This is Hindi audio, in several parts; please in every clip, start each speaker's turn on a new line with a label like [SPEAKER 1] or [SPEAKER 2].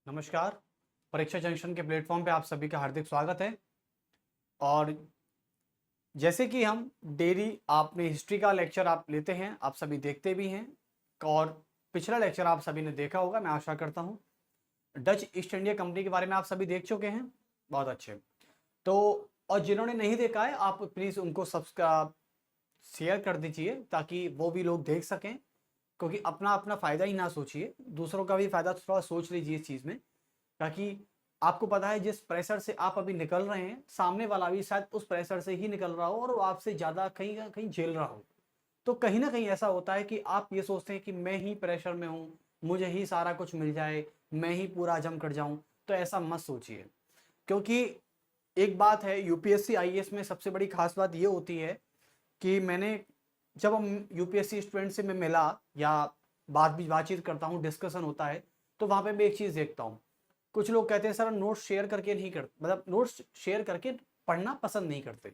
[SPEAKER 1] नमस्कार। परीक्षा जंक्शन के प्लेटफॉर्म पे आप सभी का हार्दिक स्वागत है। और जैसे कि हम डेली आपने हिस्ट्री का लेक्चर आप लेते हैं, आप सभी देखते भी हैं और पिछला लेक्चर आप सभी ने देखा होगा, मैं आशा करता हूं। डच ईस्ट इंडिया कंपनी के बारे में आप सभी देख चुके हैं। बहुत अच्छे। तो और जिन्होंने नहीं देखा है, आप प्लीज़ उनको सब्सक्राइब शेयर कर दीजिए ताकि वो भी लोग देख सकें, क्योंकि अपना अपना फ़ायदा ही ना सोचिए, दूसरों का भी फ़ायदा थोड़ा सोच लीजिए इस चीज़ में। ताकि आपको पता है जिस प्रेशर से आप अभी निकल रहे हैं, सामने वाला भी शायद उस प्रेशर से ही निकल रहा हो और वो आपसे ज़्यादा कहीं ना कहीं झेल रहा हो। तो कहीं ना कहीं ऐसा होता है कि आप ये सोचते हैं कि मैं ही प्रेशर में हूँ, मुझे ही सारा कुछ मिल जाए, मैं ही पूरा जम कर जाऊं। तो ऐसा मत सोचिए, क्योंकि एक बात है, यूपीएससी आईएएस में सबसे बड़ी खास बात ये होती है कि जब हम यूपीएससी स्टूडेंट से मैं मिला या बातचीत करता हूँ, डिस्कशन होता है, तो वहां पे मैं एक चीज़ देखता हूँ। कुछ लोग कहते हैं सर नोट्स शेयर करके नहीं करते, मतलब नोट्स शेयर करके पढ़ना पसंद नहीं करते।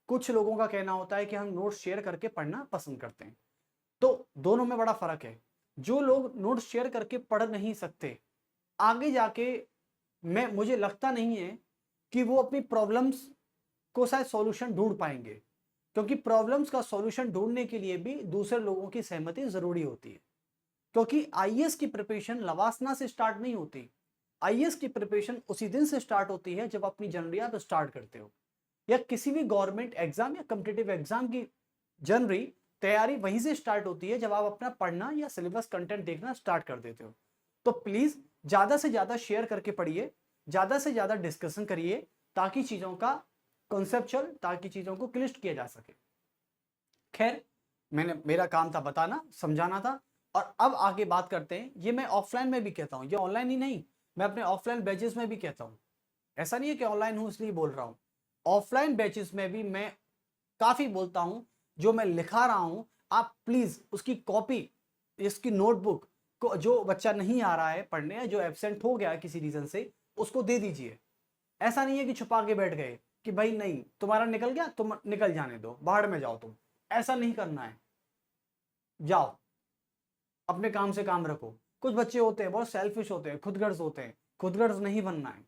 [SPEAKER 1] कुछ लोगों का कहना होता है कि हम नोट्स शेयर करके पढ़ना पसंद करते हैं। तो दोनों में बड़ा फर्क है। जो लोग नोट्स शेयर करके पढ़ नहीं सकते, आगे जाके मुझे लगता नहीं है कि वो अपनी प्रॉब्लम्स को शायद सॉल्यूशन ढूंढ पाएंगे, क्योंकि प्रॉब्लम्स का सॉल्यूशन ढूंढने के लिए भी दूसरे लोगों की सहमति जरूरी होती है। क्योंकि आईएएस की प्रिपरेशन लवासना से स्टार्ट नहीं होती। आईएएस की प्रिपरेशन उसी दिन से स्टार्ट होती है जब अपनी जर्नी आप स्टार्ट करते हो, या किसी भी गवर्नमेंट एग्जाम या कॉम्पिटिटिव एग्जाम की जर्नी तैयारी वहीं से स्टार्ट होती है जब आप अपना पढ़ना या सिलेबस कंटेंट देखना स्टार्ट कर देते हो। तो प्लीज ज्यादा से ज्यादा शेयर करके पढ़िए, ज्यादा से ज्यादा डिस्कशन करिए, ताकि चीजों का कॉन्सेप्चुअल, ताकि चीजों को क्लिष्ट किया जा सके। खैर, मेरा काम था बताना, समझाना था। और अब आगे बात करते हैं। ये मैं ऑफलाइन में भी कहता हूं, ये ऑनलाइन ही नहीं, मैं अपने ऑफलाइन बैचेस में भी कहता हूं। ऐसा नहीं है कि ऑनलाइन हूं इसलिए बोल रहा हूं। ऑफलाइन बैचेस में भी मैं काफी बोलता हूं। जो मैं लिखा रहा हूं, आप प्लीज उसकी कॉपी, इसकी नोटबुक को, जो बच्चा नहीं आ रहा है पढ़ने या जो एब्सेंट हो गया किसी रीजन से, उसको दे दीजिए। ऐसा नहीं है कि छुपा के बैठ गए कि भाई नहीं तुम्हारा निकल गया, तुम निकल जाने दो, बाहर में जाओ तुम। ऐसा नहीं करना है। जाओ, अपने काम से काम रखो। कुछ बच्चे होते हैं बहुत सेल्फिश होते हैं, खुदगर्ज होते हैं। खुदगर्ज नहीं बनना है,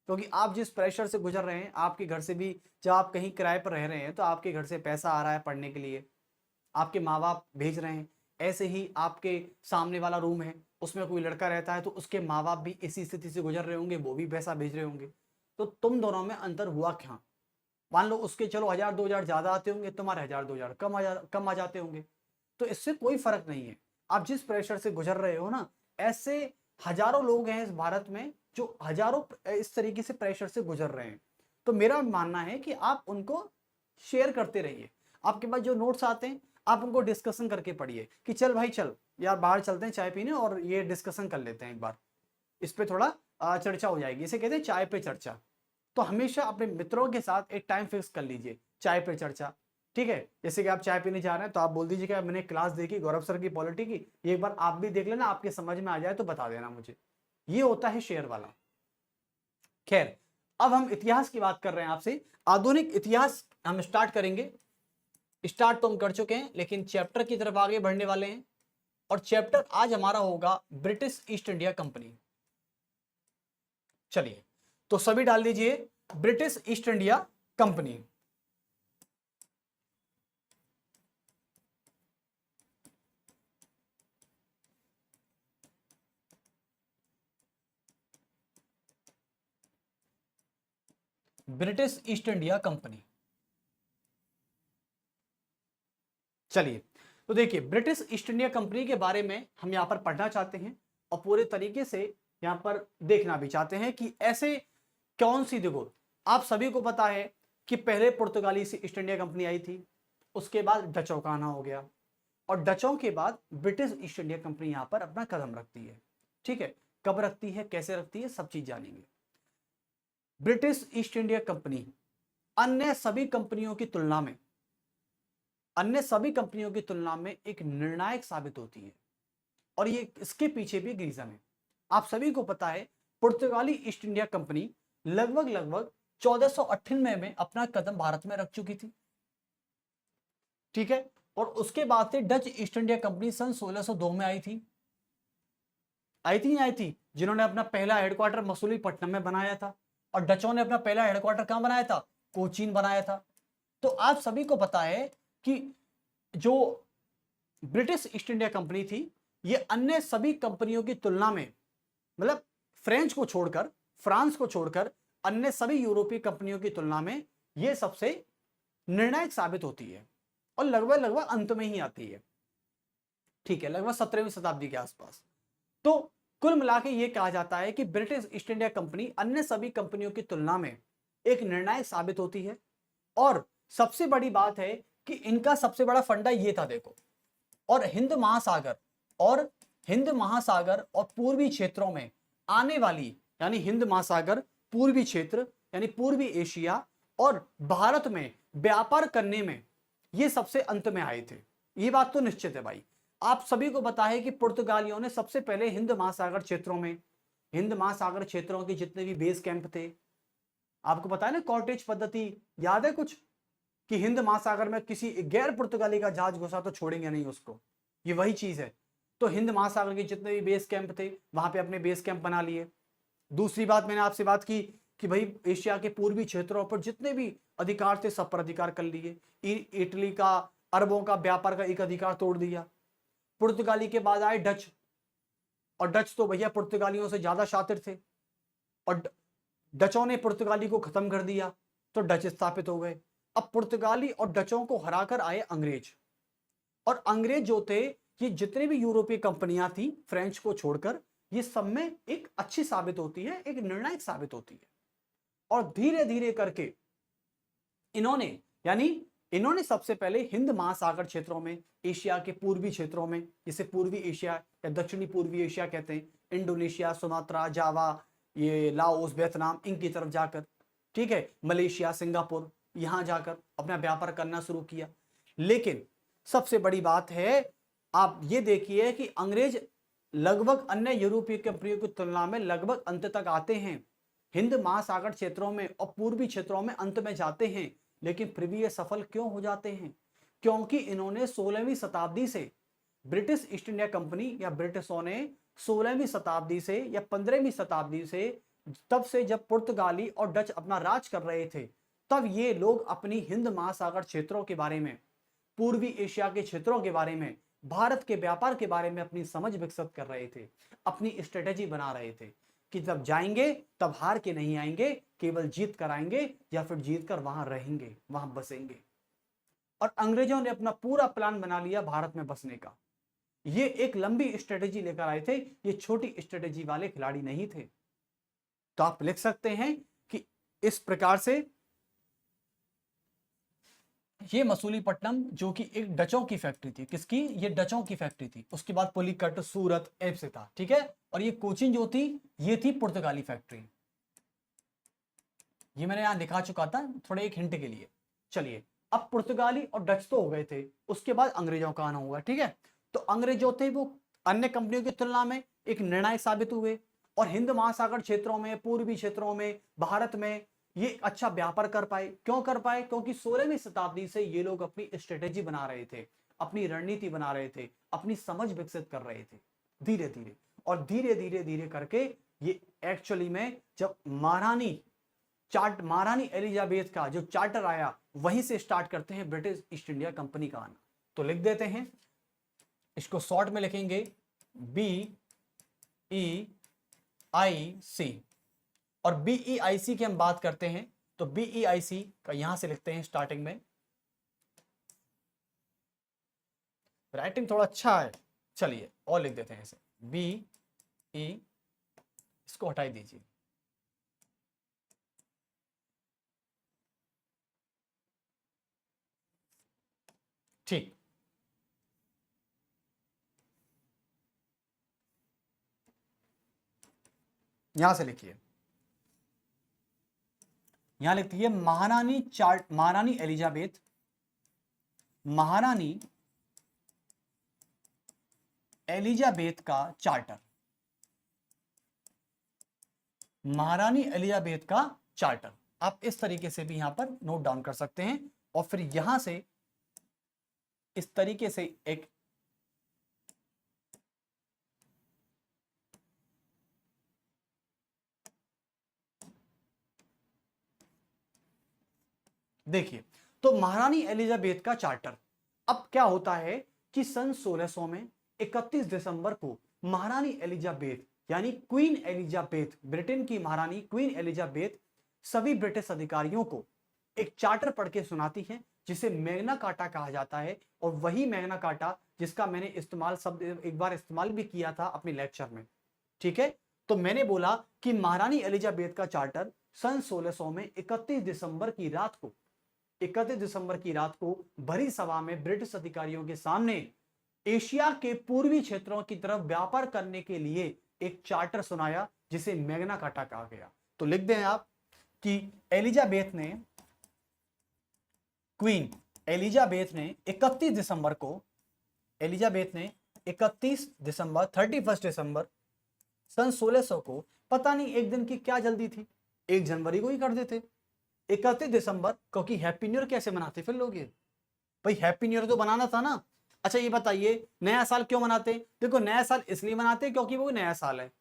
[SPEAKER 1] क्योंकि आप जिस प्रेशर से गुजर रहे हैं, आपके घर से भी, जब आप कहीं किराए पर रह रहे हैं तो आपके घर से पैसा आ रहा है पढ़ने के लिए, आपके माँ बाप भेज रहे हैं। ऐसे ही आपके सामने वाला रूम है, उसमें कोई लड़का रहता है तो उसके माँ बाप भी इसी स्थिति से गुजर रहे होंगे, वो भी पैसा भेज रहे होंगे। तो तुम दोनों में अंतर हुआ क्या? मान लो उसके चलो 1000 2000 ज्यादा आते होंगे, तुम्हारे 1000 2000 कम आ जाते होंगे। तो इससे कोई फर्क नहीं है। आप जिस प्रेशर से गुजर रहे हो ना, ऐसे हजारों लोग हैं इस भारत में जो हजारों इस तरीके से प्रेशर से गुजर रहे हैं। तो मेरा मानना है कि आप उनको शेयर करते रहिए। आपके पास जो नोट्स आते हैं, आप उनको डिस्कशन करके पढ़िए कि चल भाई चल यार बाहर चलते हैं चाय पीने और ये डिस्कशन कर लेते हैं एक बार, इस पे थोड़ा चर्चा हो जाएगी। इसे कहते हैं चाय पे चर्चा। तो हमेशा अपने मित्रों के साथ एक टाइम फिक्स कर लीजिए, चाय पे चर्चा। ठीक है, जैसे कि आप चाय पीने जा रहे हैं तो आप बोल दीजिए कि मैंने क्लास देखी गौरव सर की पॉलिटी की, ये एक बार आप भी देख लेना, आपके समझ में आ जाए तो बता देना मुझे। ये होता है शेयर वाला। खैर, अब हम इतिहास की बात कर रहे हैं आपसे। आधुनिक इतिहास हम स्टार्ट करेंगे। स्टार्ट तो हम कर चुके हैं, लेकिन चैप्टर की तरफ आगे बढ़ने वाले हैं। और चैप्टर आज हमारा होगा ब्रिटिश ईस्ट इंडिया कंपनी। चलिए, तो सभी डाल दीजिए British east India company. British east India company. चलिए, तो देखिए ब्रिटिश ईस्ट इंडिया कंपनी के बारे में हम यहां पर पढ़ना चाहते हैं और पूरे तरीके से यहां पर देखना भी चाहते हैं कि ऐसे कौन सी, देखो आप सभी को पता है कि पहले पुर्तगाली से ईस्ट इंडिया कंपनी आई थी, उसके बाद डचों का आना हो गया, और डचों के बाद ब्रिटिश ईस्ट इंडिया कंपनी यहां पर अपना कदम रखती है। ठीक है, कब रखती है, कैसे रखती है, सब चीज जानेंगे। ब्रिटिश ईस्ट इंडिया कंपनी अन्य सभी कंपनियों की तुलना में, अन्य सभी कंपनियों की तुलना में एक निर्णायक साबित होती है। और ये इसके पीछे भी एक रीजन है। आप सभी को पता है पुर्तगाली ईस्ट इंडिया कंपनी लगभग लगभग 1498 में अपना कदम भारत में रख चुकी थी। ठीक है, और उसके बाद से डच ईस्ट इंडिया कंपनी सन 1602 में आई थी। आई थी नहीं आई थी? जिन्होंने अपना पहला हेडक्वार्टर मसूलीपट्टनम में बनाया था, और डचों ने अपना पहला हेडक्वार्टर कहां बनाया था? कोचीन बनाया था। तो आप सभी को पता है कि जो ब्रिटिश ईस्ट इंडिया कंपनी थी, ये अन्य सभी कंपनियों की तुलना में, मतलब फ्रेंच को छोड़कर, फ्रांस को छोड़कर, अन्य सभी यूरोपीय कंपनियों की तुलना में ये सबसे निर्णायक साबित होती है, और लगभग लगभग अंत में ही आती है। ठीक है, लगभग 17वीं शताब्दी के आसपास। तो कुल मिला के ये कहा जाता है कि ब्रिटिश ईस्ट इंडिया कंपनी अन्य सभी कंपनियों की तुलना में एक निर्णायक साबित होती है। और सबसे बड़ी बात है कि इनका सबसे बड़ा फंडा ये था, देखो, और हिंद महासागर और पूर्वी क्षेत्रों में आने वाली, यानी हिंद महासागर, पूर्वी क्षेत्र यानी पूर्वी एशिया और भारत में व्यापार करने में ये सबसे अंत में आए थे। ये बात तो निश्चित है भाई। आप सभी को पता है कि पुर्तगालियों ने सबसे पहले हिंद महासागर क्षेत्रों के जितने भी बेस कैंप थे, आपको पता है ना, कॉर्टेज पद्धति याद है कुछ, कि हिंद महासागर में किसी गैर पुर्तगाली का जहाज घुसा तो छोड़ेंगे नहीं उसको, ये वही चीज है। तो हिंद महासागर के जितने भी बेस कैंप थे वहां पे अपने बेस कैंप बना लिए। दूसरी बात, मैंने आपसे बात की कि भाई एशिया के पूर्वी क्षेत्रों पर जितने भी अधिकार थे सब पर अधिकार कर लिए। इटली का अरबों का व्यापार का एक अधिकार तोड़ दिया। पुर्तगाली के बाद आए डच, और डच तो भैया पुर्तगालियों से ज्यादा शातिर थे, और डचों ने पुर्तगाली को खत्म कर दिया, तो डच स्थापित हो गए। अब पुर्तगाली और डचों को हराकर आए अंग्रेज, और अंग्रेज जो थे, ये जितने भी यूरोपीय कंपनियां थी फ्रेंच को छोड़कर, ये सब में एक अच्छी साबित होती है, एक निर्णायक साबित होती है। और धीरे धीरे करके इन्होंने सबसे पहले हिंद महासागर क्षेत्रों में, एशिया के पूर्वी क्षेत्रों में, जिसे पूर्वी एशिया या दक्षिणी पूर्वी एशिया कहते हैं, इंडोनेशिया, सुमात्रा, जावा, ये लाओस, वियतनाम, इनकी तरफ जाकर, ठीक है, मलेशिया, सिंगापुर, यहां जाकर अपना व्यापार करना शुरू किया। लेकिन सबसे बड़ी बात है, आप ये देखिए कि अंग्रेज लगभग अन्य यूरोपीय कंपनियों की तुलना में लगभग अंत तक आते हैं, हिंद महासागर क्षेत्रों में और पूर्वी क्षेत्रों में अंत में जाते हैं, लेकिन फिर भी ये सफल क्यों हो जाते हैं? क्योंकि इन्होंने 16वीं शताब्दी से, ब्रिटिश ईस्ट इंडिया कंपनी या ब्रिटिशों ने 16वीं शताब्दी से या 15वीं शताब्दी से, तब से जब पुर्तगाली और डच अपना राज कर रहे थे, तब ये लोग अपनी हिंद महासागर क्षेत्रों के बारे में, पूर्वी एशिया के क्षेत्रों के बारे में, भारत के व्यापार के बारे में अपनी समझ विकसित कर रहे थे, अपनी स्ट्रेटेजी बना रहे थे कि जब जाएंगे तब हार के नहीं आएंगे, केवल जीत कर आएंगे, या फिर जीत कर वहां रहेंगे, वहां बसेंगे। और अंग्रेजों ने अपना पूरा प्लान बना लिया भारत में बसने का। ये एक लंबी स्ट्रेटेजी लेकर आए थे, ये छोटी स्ट्रेटेजी वाले खिलाड़ी नहीं थे। तो आप लिख सकते हैं कि इस प्रकार से ये मसूलीपट्टनम, जो कि एक डचों की फैक्ट्री थी, किसकी? ये डचों की फैक्ट्री थी। उसके बाद पुलिकट, सूरत, एब से था, ठीक है। और ये कोचीन जो थी, ये थी पुर्तगाली फैक्ट्री। ये मैंने यहां दिखा चुका था थोड़े एक हिंट के लिए। चलिए, अब पुर्तगाली और डच तो हो गए थे, उसके बाद अंग्रेजों का आना हुआ, ठीक है। तो अंग्रेज जो थे वो अन्य कंपनियों की तुलना में एक निर्णायक साबित हुए, और हिंद महासागर क्षेत्रों में, पूर्वी क्षेत्रों में, भारत में ये अच्छा व्यापार कर पाए। क्यों कर पाए? क्योंकि 16वीं शताब्दी से ये लोग अपनी स्ट्रेटेजी बना रहे थे, अपनी रणनीति बना रहे थे, अपनी समझ विकसित कर रहे थे धीरे धीरे। और धीरे धीरे धीरे करके ये एक्चुअली में जब महारानी एलिजाबेथ का जो चार्टर आया, वहीं से स्टार्ट करते हैं ब्रिटिश ईस्ट इंडिया कंपनी का आना। तो लिख देते हैं, इसको शॉर्ट में लिखेंगे BEIC। और BEIC की हम बात करते हैं तो BEIC का यहां से लिखते हैं स्टार्टिंग में, राइटिंग थोड़ा अच्छा है, चलिए और लिख देते हैं इसे BE, इसको हटाई दीजिए, ठीक। यहां से लिखिए, यहां लिखती है महारानी एलिजाबेथ, महारानी एलिजाबेथ का चार्टर, महारानी एलिजाबेथ का चार्टर। आप इस तरीके से भी यहां पर नोट डाउन कर सकते हैं, और फिर यहां से इस तरीके से एक देखिए, तो महारानी एलिजाबेथ का चार्टर, अब क्या होता है कि सन 1600 में 31 दिसंबर को महारानी एलिजाबेथ यानी क्वीन एलिजाबेथ, ब्रिटेन की महारानी क्वीन एलिजाबेथ सभी ब्रिटिश अधिकारियों को एक चार्टर पढ़ के सुनाती है जिसे मैग्ना कार्टा कहा जाता है। और वही मैग्ना कार्टा जिसका मैंने इस्तेमाल शब्द एक बार इस्तेमाल भी किया था अपने लेक्चर में, ठीक है। तो मैंने बोला कि महारानी एलिजाबेथ का चार्टर सन 1600 में 31 दिसंबर की रात को 31 दिसंबर की रात को भरी सभा में ब्रिटिश अधिकारियों के सामने एशिया के पूर्वी क्षेत्रों की तरफ व्यापार करने के लिए एक चार्टर सुनाया जिसे मैग्ना कार्टा कहा गया। तो लिख दें आप कि एलिजाबेथ ने, क्वीन एलिजाबेथ ने 31 दिसंबर को, एलिजाबेथ ने 31 दिसंबर 31 दिसंबर सन 1600 को, पता नहीं एक दिन की क्या जल्दी थी, 1 जनवरी को ही कर देते 31 दिसंबर, क्योंकि हैप्पी न्यू ईयर कैसे मनाते फिर लोग, ये भाई हैप्पी न्यू ईयर तो बनाना था ना। अच्छा ये बताइए नया साल क्यों मनाते? देखो नया साल इसलिए मनाते क्योंकि वो नया साल है।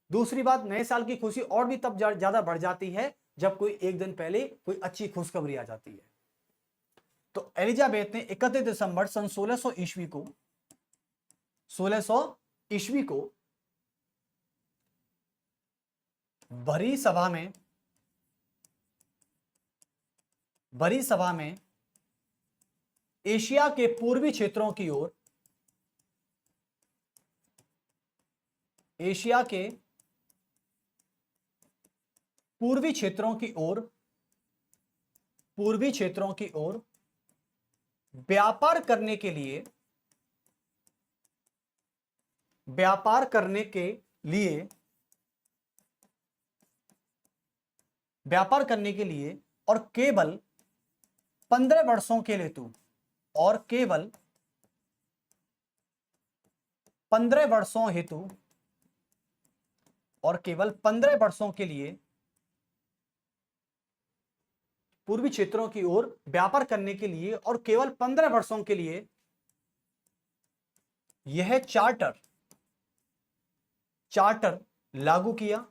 [SPEAKER 1] दूसरी बात, नए साल की खुशी और भी तब ज्यादा बढ़ जाती है जब कोई एक दिन पहले कोई अच्छी खुशखबरी आ जाती है। तो एलिजाबेथ ने 31 दिसंबर सन 1600 ईस्वी को 1600 ईस्वी को भरी सभा में एशिया के पूर्वी क्षेत्रों की ओर, एशिया के पूर्वी क्षेत्रों की ओर व्यापार करने के लिए और केवल 15 वर्षों के हेतु, और केवल 15 वर्षों के लिए पूर्वी क्षेत्रों की ओर व्यापार करने के लिए और केवल 15 वर्षों के लिए यह चार्टर लागू किया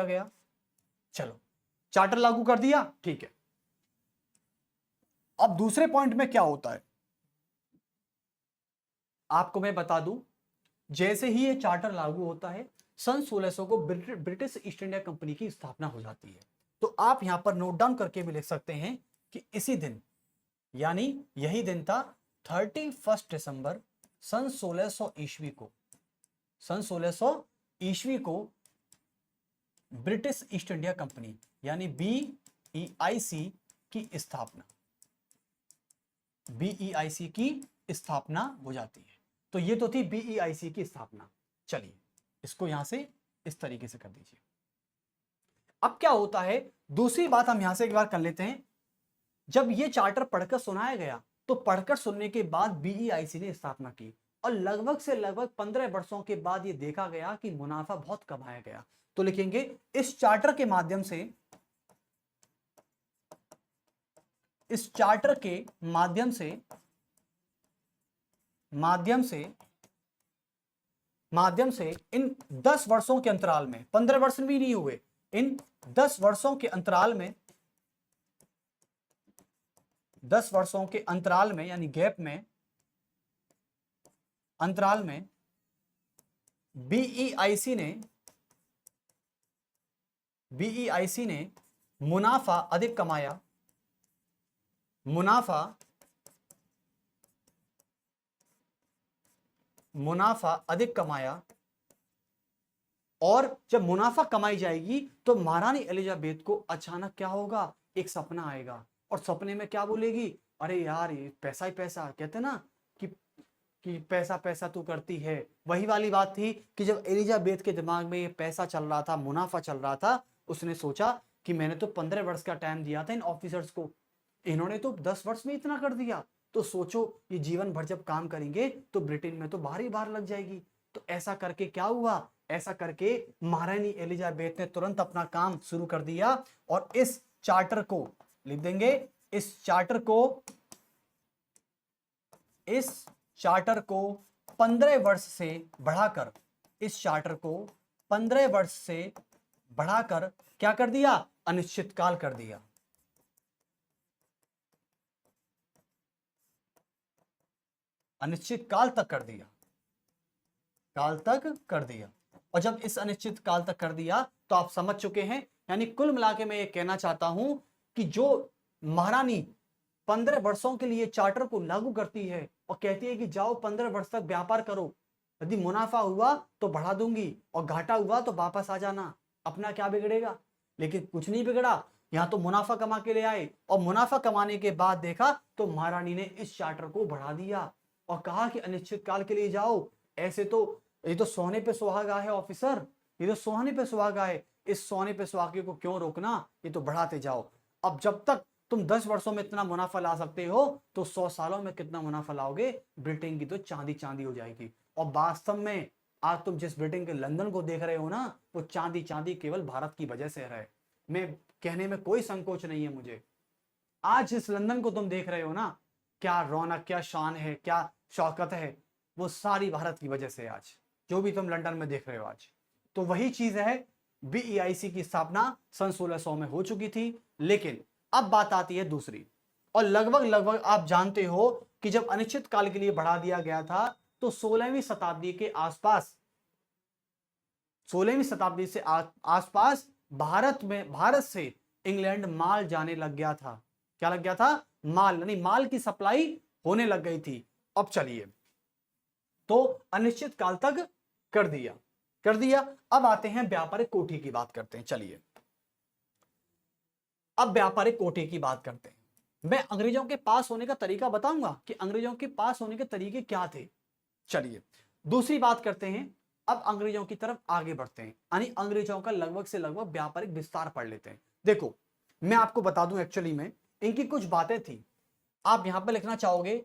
[SPEAKER 1] गया। चलो चार्टर लागू कर दिया, ठीक है। अब दूसरे पॉइंट में क्या होता है आपको मैं बता दूं, जैसे ही ये चार्टर लागू होता है सन 1600 को ब्रिटिश ईस्ट इंडिया कंपनी की स्थापना हो जाती है। तो आप यहां पर नोट डाउन करके भी लिख सकते हैं कि इसी दिन, यानी यही दिन था 31 दिसंबर सन 1600 ईस्वी को ब्रिटिश ईस्ट इंडिया कंपनी यानी BEIC की स्थापना हो जाती है। तो ये तो थी BEIC की स्थापना। चलिए इसको यहां से इस तरीके से कर दीजिए। अब क्या होता है, दूसरी बात हम यहां से एक बार कर लेते हैं। जब ये चार्टर पढ़कर सुनाया गया तो पढ़कर सुनने के बाद BEIC ने स्थापना की और लगभग 15 वर्षों के बाद ये देखा गया कि मुनाफा बहुत कमाया गया। तो लिखेंगे इस चार्टर के माध्यम से इन 10 वर्षों के अंतराल में, 15 वर्ष भी नहीं हुए, इन 10 वर्षों के अंतराल में यानी गैप में, अंतराल में BEIC ने मुनाफा अधिक कमाया और जब मुनाफा कमाई जाएगी तो महारानी एलिजाबेथ को अचानक क्या होगा, एक सपना आएगा और सपने में क्या बोलेगी, अरे यार ये पैसा ही पैसा, कहते ना कि पैसा पैसा तू करती है। वही वाली बात थी कि जब एलिजाबेथ के दिमाग में ये पैसा चल रहा था, मुनाफा चल रहा था, उसने सोचा कि मैंने तो 15 वर्ष का टाइम दिया था इन ऑफिसर्स को, इन्होंने तो 10 वर्ष में इतना कर दिया। तो सोचो ये जीवन भर जब काम करेंगे तो ब्रिटेन में तो बाहर ही बाहर लग जाएगी। तो ऐसा करके क्या हुआ, ऐसा करके महारानी एलिजाबेथ ने तुरंत अपना काम शुरू कर दिया और इस चार्टर को लिख देंगे, इस चार्टर को 15 वर्ष से बढ़ाकर, इस चार्टर को 15 वर्ष से बढ़ाकर क्या कर दिया, अनिश्चित काल कर दिया। अनिश्चित काल तक कर दिया, काल तक कर दिया। और जब इस अनिश्चित काल तक कर दिया तो आप समझ चुके हैं, यानी कुल मिला के मैं ये कहना चाहता हूं कि जो महारानी 15 वर्षों के लिए चार्टर को लागू करती है और कहती है कि जाओ 15 वर्ष तक व्यापार करो, यदि मुनाफा हुआ तो बढ़ा दूंगी और घाटा हुआ तो वापस आ जाना, अपना क्या बिगड़ेगा। लेकिन कुछ नहीं बिगड़ा, यहां तो मुनाफा कमा के ले आए और मुनाफा कमाने के बाद देखा तो महारानी ने इस चार्टर को बढ़ा दिया और कहा कि अनिश्चित काल के लिए जाओ। ऐसे तो ये तो सोने पे सुहागा है ऑफिसर, ये तो सोने पे सुहागा है, इस सोने पे सुहागे को क्यों रोकना, ये तो बढ़ाते जाओ। अब जब तक तुम 10 वर्षों में इतना मुनाफा ला सकते हो तो 100 सालों में कितना मुनाफा लाओगे, ब्रिटेन की तो चांदी चांदी हो जाएगी। और वास्तव में आज तुम जिस ब्रिटेन के लंदन को देख रहे हो ना, वो चांदी चांदी केवल भारत की वजह से है। मैं कहने में कोई संकोच नहीं है मुझे। आज जिस लंदन को तुम देख रहे हो ना, क्या रौनक, क्या शान है, क्या शौकत है, वो सारी भारत की वजह से आज जो भी तुम लंदन में देख रहे हो आज। तो वही चीज है, बीईआईसी की स्थापना सन 1600 में हो चुकी थी। लेकिन अब बात आती है दूसरी, और लगभग लगभग आप जानते हो कि जब अनिश्चित काल के लिए बढ़ा दिया गया था तो 16वीं शताब्दी के आसपास, 16वीं शताब्दी से आसपास भारत से इंग्लैंड माल जाने लग गया था। क्या लग गया था, माल, यानी माल की सप्लाई होने लग गई थी। अब चलिए, तो अनिश्चित काल तक कर दिया, कर दिया। अब आते हैं व्यापारिक कोठी की बात करते हैं। चलिए अब व्यापारिक कोठी की बात करते हैं। मैं अंग्रेजों के पास होने का तरीका बताऊंगा कि अंग्रेजों के पास होने के तरीके क्या थे। चलिए दूसरी बात करते हैं, अब अंग्रेजों की तरफ आगे बढ़ते हैं, यानी अंग्रेजों का लगभग से लगभग व्यापारिक विस्तार पढ़ लेते हैं। देखो मैं आपको बता दूं, एक्चुअली में इनकी कुछ बातें थी। आप यहां पर लिखना चाहोगे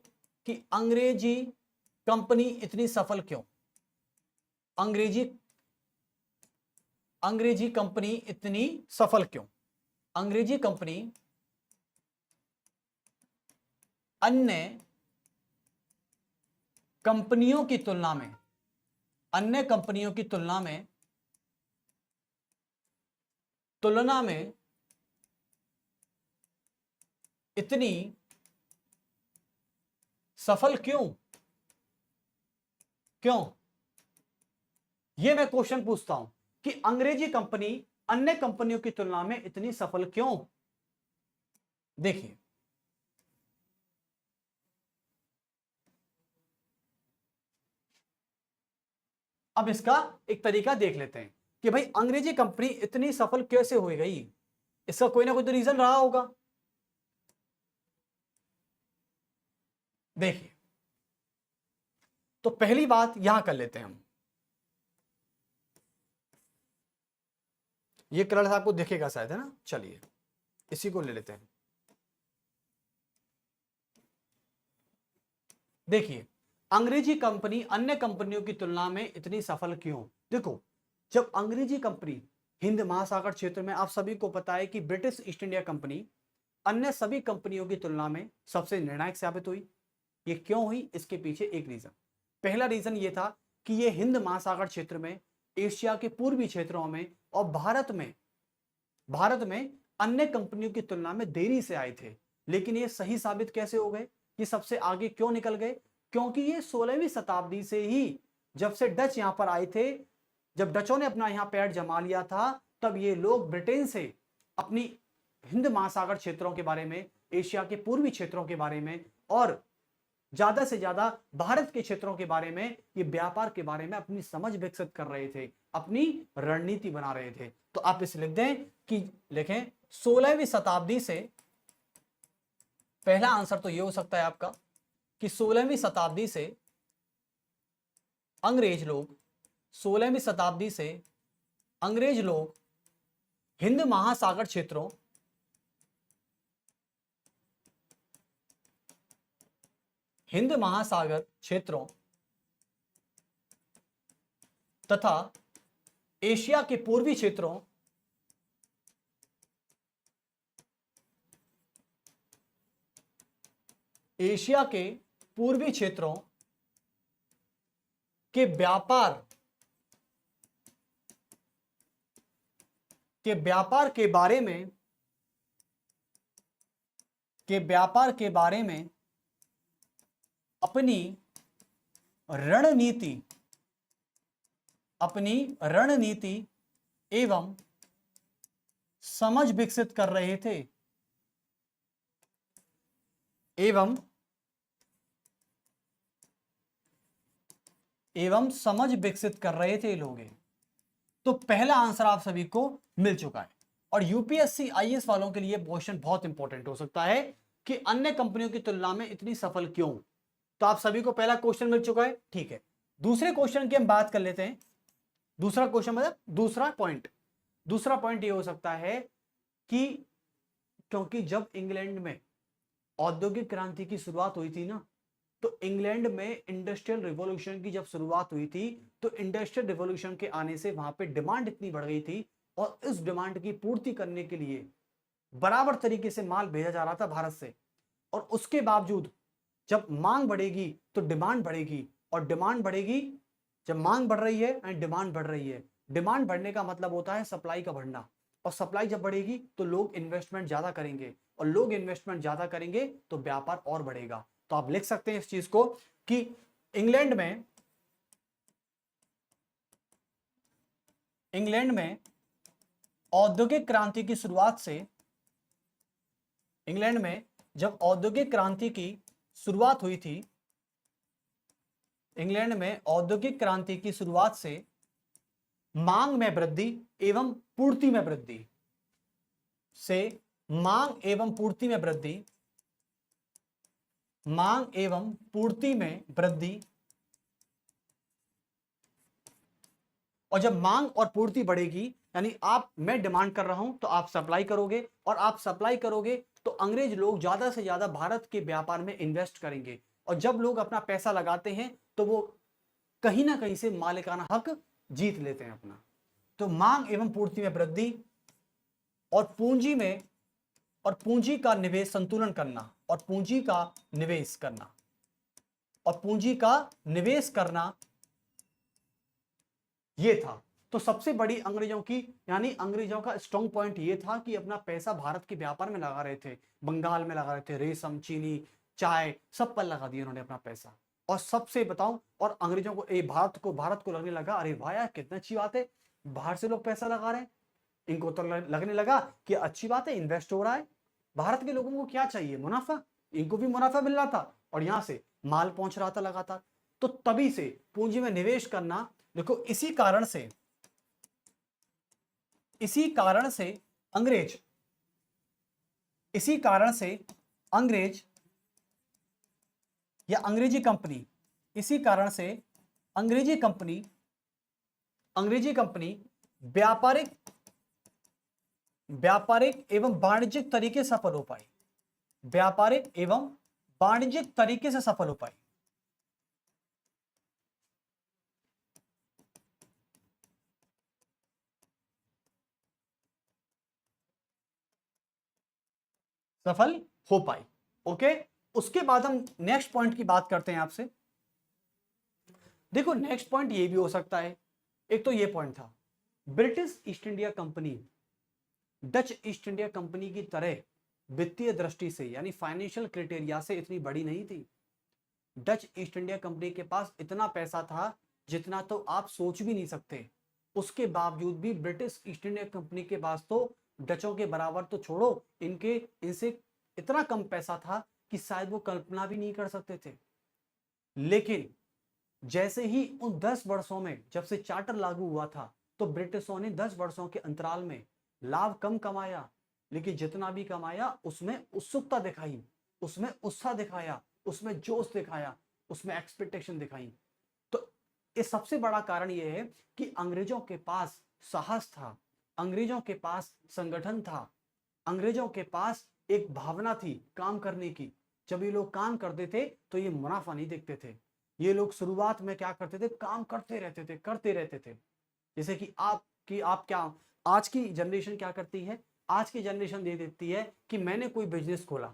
[SPEAKER 1] कि अंग्रेजी कंपनी इतनी सफल क्यों, अंग्रेजी कंपनी इतनी सफल क्यों। अंग्रेजी कंपनी अन्य कंपनियों की तुलना में, अन्य कंपनियों की तुलना में इतनी सफल क्यों, क्यों, यह मैं क्वेश्चन पूछता हूं कि अंग्रेजी कंपनी अन्य कंपनियों की तुलना में इतनी सफल क्यों। देखिए अब इसका एक तरीका देख लेते हैं कि भाई अंग्रेजी कंपनी इतनी सफल कैसे हो गई, इसका कोई ना कोई तो रीजन रहा होगा। देखिए तो पहली बात यहां कर लेते हैं हम, ये कलर आपको दिखेगा शायद, है ना, चलिए इसी को ले लेते हैं। देखिए अंग्रेजी कंपनी अन्य कंपनियों की तुलना में इतनी सफल क्यों। देखो जब अंग्रेजी कंपनी हिंद महासागर क्षेत्र में, आप सभी को पता है कि ब्रिटिश ईस्ट इंडिया कंपनी अन्य सभी कंपनियों की तुलना में सबसे निर्णायक साबित हुई। ये क्यों हुई, इसके पीछे एक रीजन, पहला रीजन ये था कि ये हिंद महासागर क्षेत्र में, एशिया के पूर्वी क्षेत्रों में और भारत में अन्य कंपनियों की तुलना में देरी से आए थे। लेकिन ये सही साबित कैसे हो गए, ये सबसे आगे क्यों निकल गए, क्योंकि ये 16वीं शताब्दी से ही, जब से डच यहां पर आए थे, जब डचों ने अपना यहां पैर जमा लिया था, तब ये लोग ब्रिटेन से अपनी हिंद महासागर क्षेत्रों के बारे में, एशिया के पूर्वी क्षेत्रों के बारे में और ज्यादा से ज्यादा भारत के क्षेत्रों के बारे में, ये व्यापार के बारे में अपनी समझ विकसित कर रहे थे, अपनी रणनीति बना रहे थे। तो आप इसे लिख दें कि लिखें 16वीं शताब्दी से, पहला आंसर तो ये हो सकता है आपका कि 16वीं शताब्दी से अंग्रेज लोग, 16वीं शताब्दी से अंग्रेज लोग हिंद महासागर क्षेत्रों, हिंद महासागर क्षेत्रों तथा एशिया के पूर्वी क्षेत्रों, एशिया के पूर्वी क्षेत्रों के व्यापार के व्यापार के बारे में अपनी रणनीति एवं समझ विकसित कर रहे थे ये लोग। तो पहला आंसर आप सभी को मिल चुका है। और यूपीएससी आईएएस वालों के लिए क्वेश्चन बहुत इंपॉर्टेंट हो सकता है कि अन्य कंपनियों की तुलना में इतनी सफल क्यों। तो आप सभी को पहला क्वेश्चन मिल चुका है, ठीक है। दूसरे क्वेश्चन की हम बात कर लेते हैं। दूसरा क्वेश्चन मतलब दूसरा पॉइंट ये हो सकता है कि क्योंकि जब इंग्लैंड में औद्योगिक क्रांति की शुरुआत हुई थी ना, तो इंग्लैंड में इंडस्ट्रियल रिवॉल्यूशन की जब शुरुआत हुई थी, तो इंडस्ट्रियल रिवॉल्यूशन के आने से वहां पे डिमांड इतनी बढ़ गई थी, और इस डिमांड की पूर्ति करने के लिए बराबर तरीके से माल भेजा जा रहा था भारत से। और उसके बावजूद जब मांग बढ़ेगी तो डिमांड बढ़ेगी, और डिमांड बढ़ेगी जब मांग बढ़ रही है एंड डिमांड बढ़ रही है। डिमांड बढ़ने का मतलब होता है सप्लाई का बढ़ना, और सप्लाई जब बढ़ेगी तो लोग इन्वेस्टमेंट ज्यादा करेंगे, और लोग इन्वेस्टमेंट ज्यादा करेंगे तो व्यापार और बढ़ेगा। तो आप लिख सकते हैं इस चीज को कि इंग्लैंड में औद्योगिक क्रांति की शुरुआत से, इंग्लैंड में जब औद्योगिक क्रांति की शुरुआत हुई थी, इंग्लैंड में औद्योगिक क्रांति की शुरुआत से मांग में वृद्धि एवं पूर्ति में वृद्धि और जब मांग और पूर्ति बढ़ेगी, यानी मैं डिमांड कर रहा हूं तो आप सप्लाई करोगे, और आप सप्लाई करोगे तो अंग्रेज लोग ज्यादा से ज्यादा भारत के व्यापार में इन्वेस्ट करेंगे, और जब लोग अपना पैसा लगाते हैं तो वो कहीं ना कहीं से मालिकाना हक जीत लेते हैं अपना। तो मांग एवं पूर्ति में वृद्धि और पूंजी का निवेश संतुलन करना, और पूंजी का निवेश करना ये था। तो सबसे बड़ी अंग्रेजों का स्ट्रॉन्ग पॉइंट ये था कि अपना पैसा भारत के व्यापार में लगा रहे थे, बंगाल में लगा रहे थे, रेशम, चीनी, चाय, सब पर लगा दिया उन्होंने अपना पैसा। और सबसे बताऊं, और अंग्रेजों को भारत को लगने लगा, अरे वाह यार कितना अच्छी बात है, बाहर से लोग पैसा लगा रहे हैं। इनको तो लगने लगा कि अच्छी बात है, इन्वेस्ट हो रहा है। भारत के लोगों को क्या चाहिए? मुनाफा। इनको भी मुनाफा मिल रहा था, और यहां से माल पहुंच रहा था लगातार। तो तभी से पूंजी में निवेश करना, देखो इसी कारण से अंग्रेज या अंग्रेजी कंपनी व्यापारिक एवं वाणिज्यिक तरीके से सफल हो पाई। सफल हो पाई। ओके, उसके बाद हम नेक्स्ट पॉइंट की बात करते हैं आपसे। देखो नेक्स्ट पॉइंट ये भी हो सकता है, एक तो ये पॉइंट था, British east India company Dutch east India company की तरह वित्तीय दृष्टि से यानी फाइनेंशियल क्राइटेरिया से इतनी बड़ी नहीं थी। डच ईस्ट इंडिया कंपनी के पास इतना पैसा था जितना तो आप सोच भी नहीं सकते। उसके बावजूद भी ब्रिटिश ईस्ट इंडिया कंपनी के पास तो डचों के बराबर तो छोड़ो, इनसे इतना कम पैसा था कि शायद वो कल्पना भी नहीं कर सकते थे। लेकिन जैसे ही उन 10 वर्षों में जब से चार्टर लागू हुआ था, तो ब्रिटिशों ने 10 वर्षों के अंतराल में लाभ कम कमाया, लेकिन जितना भी कमाया उसमें उत्सुकता दिखाई, उसमें उत्साह दिखाया, उसमें जोश दिखाया, उसमें एक्सपेक्टेशन दिखाई। तो इस सबसे बड़ा कारण यह है कि अंग्रेजों के पास साहस था, अंग्रेजों के पास संगठन था, अंग्रेजों के पास एक भावना थी काम करने की। जब ये लोग काम करते थे तो ये मुनाफा नहीं देखते थे। ये लोग शुरुआत में क्या करते थे? काम करते रहते थे। जैसे कि आप क्या आज की जनरेशन क्या करती है? आज की जनरेशन दे देती है कि मैंने कोई बिजनेस खोला,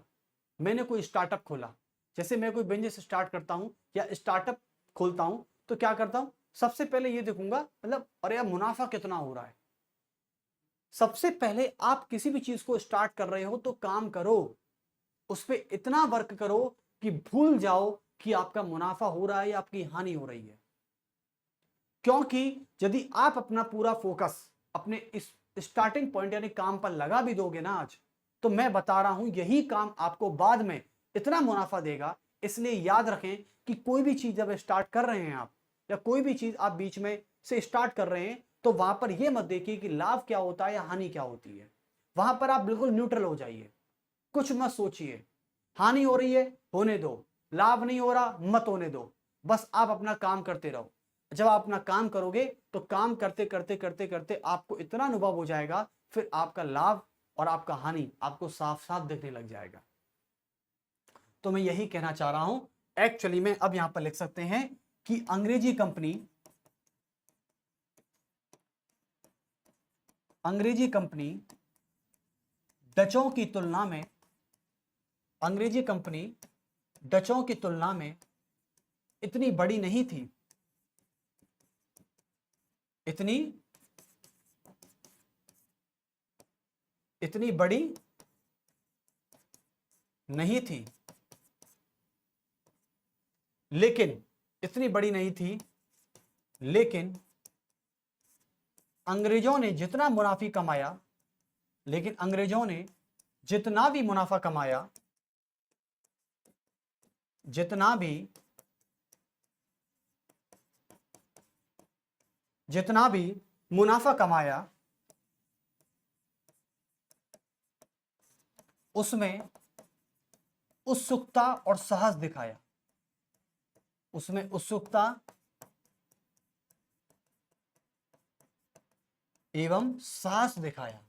[SPEAKER 1] मैंने कोई स्टार्टअप खोला। जैसे मैं कोई बिजनेस स्टार्ट करता हूं या स्टार्टअप खोलता हूं, तो क्या करता हूं? सबसे पहले ये देखूंगा, मतलब अरे यार मुनाफा कितना हो रहा है। सबसे पहले आप किसी भी चीज को स्टार्ट कर रहे हो तो काम करो, उस पर इतना वर्क करो कि भूल जाओ कि आपका मुनाफा हो रहा है या आपकी हानि हो रही है। क्योंकि यदि आप अपना पूरा फोकस अपने इस स्टार्टिंग पॉइंट यानी काम पर लगा भी दोगे ना आज, तो मैं बता रहा हूं यही काम आपको बाद में इतना मुनाफा देगा। इसलिए याद रखें कि कोई भी चीज जब स्टार्ट कर रहे हैं आप, या कोई भी चीज आप बीच में से स्टार्ट कर रहे हैं, तो वहां पर यह मत देखिए कि लाभ क्या होता है या हानि क्या होती है। वहां पर आप बिल्कुल न्यूट्रल हो जाइए, कुछ मत सोचिए। हानि हो रही है होने दो, लाभ नहीं हो रहा मत होने दो, बस आप अपना काम करते रहो। जब आप अपना काम करोगे तो काम करते करते करते करते आपको इतना अनुभव हो जाएगा, फिर आपका लाभ और आपका हानि आपको साफ साफ दिखने लग जाएगा। तो मैं यही कहना चाह रहा हूं। एक्चुअली में अब यहां पर लिख सकते हैं कि अंग्रेजी कंपनी डचों की तुलना में, अंग्रेजी कंपनी डचों की तुलना में इतनी बड़ी नहीं थी, इतनी बड़ी नहीं थी, लेकिन इतनी बड़ी नहीं थी, लेकिन अंग्रेजों ने जितना मुनाफा कमाया, लेकिन अंग्रेजों ने जितना भी मुनाफा कमाया, जितना भी मुनाफा कमाया, उसमें उत्सुकता और साहस दिखाया, उसमें उत्सुकता एवं साहस दिखाया।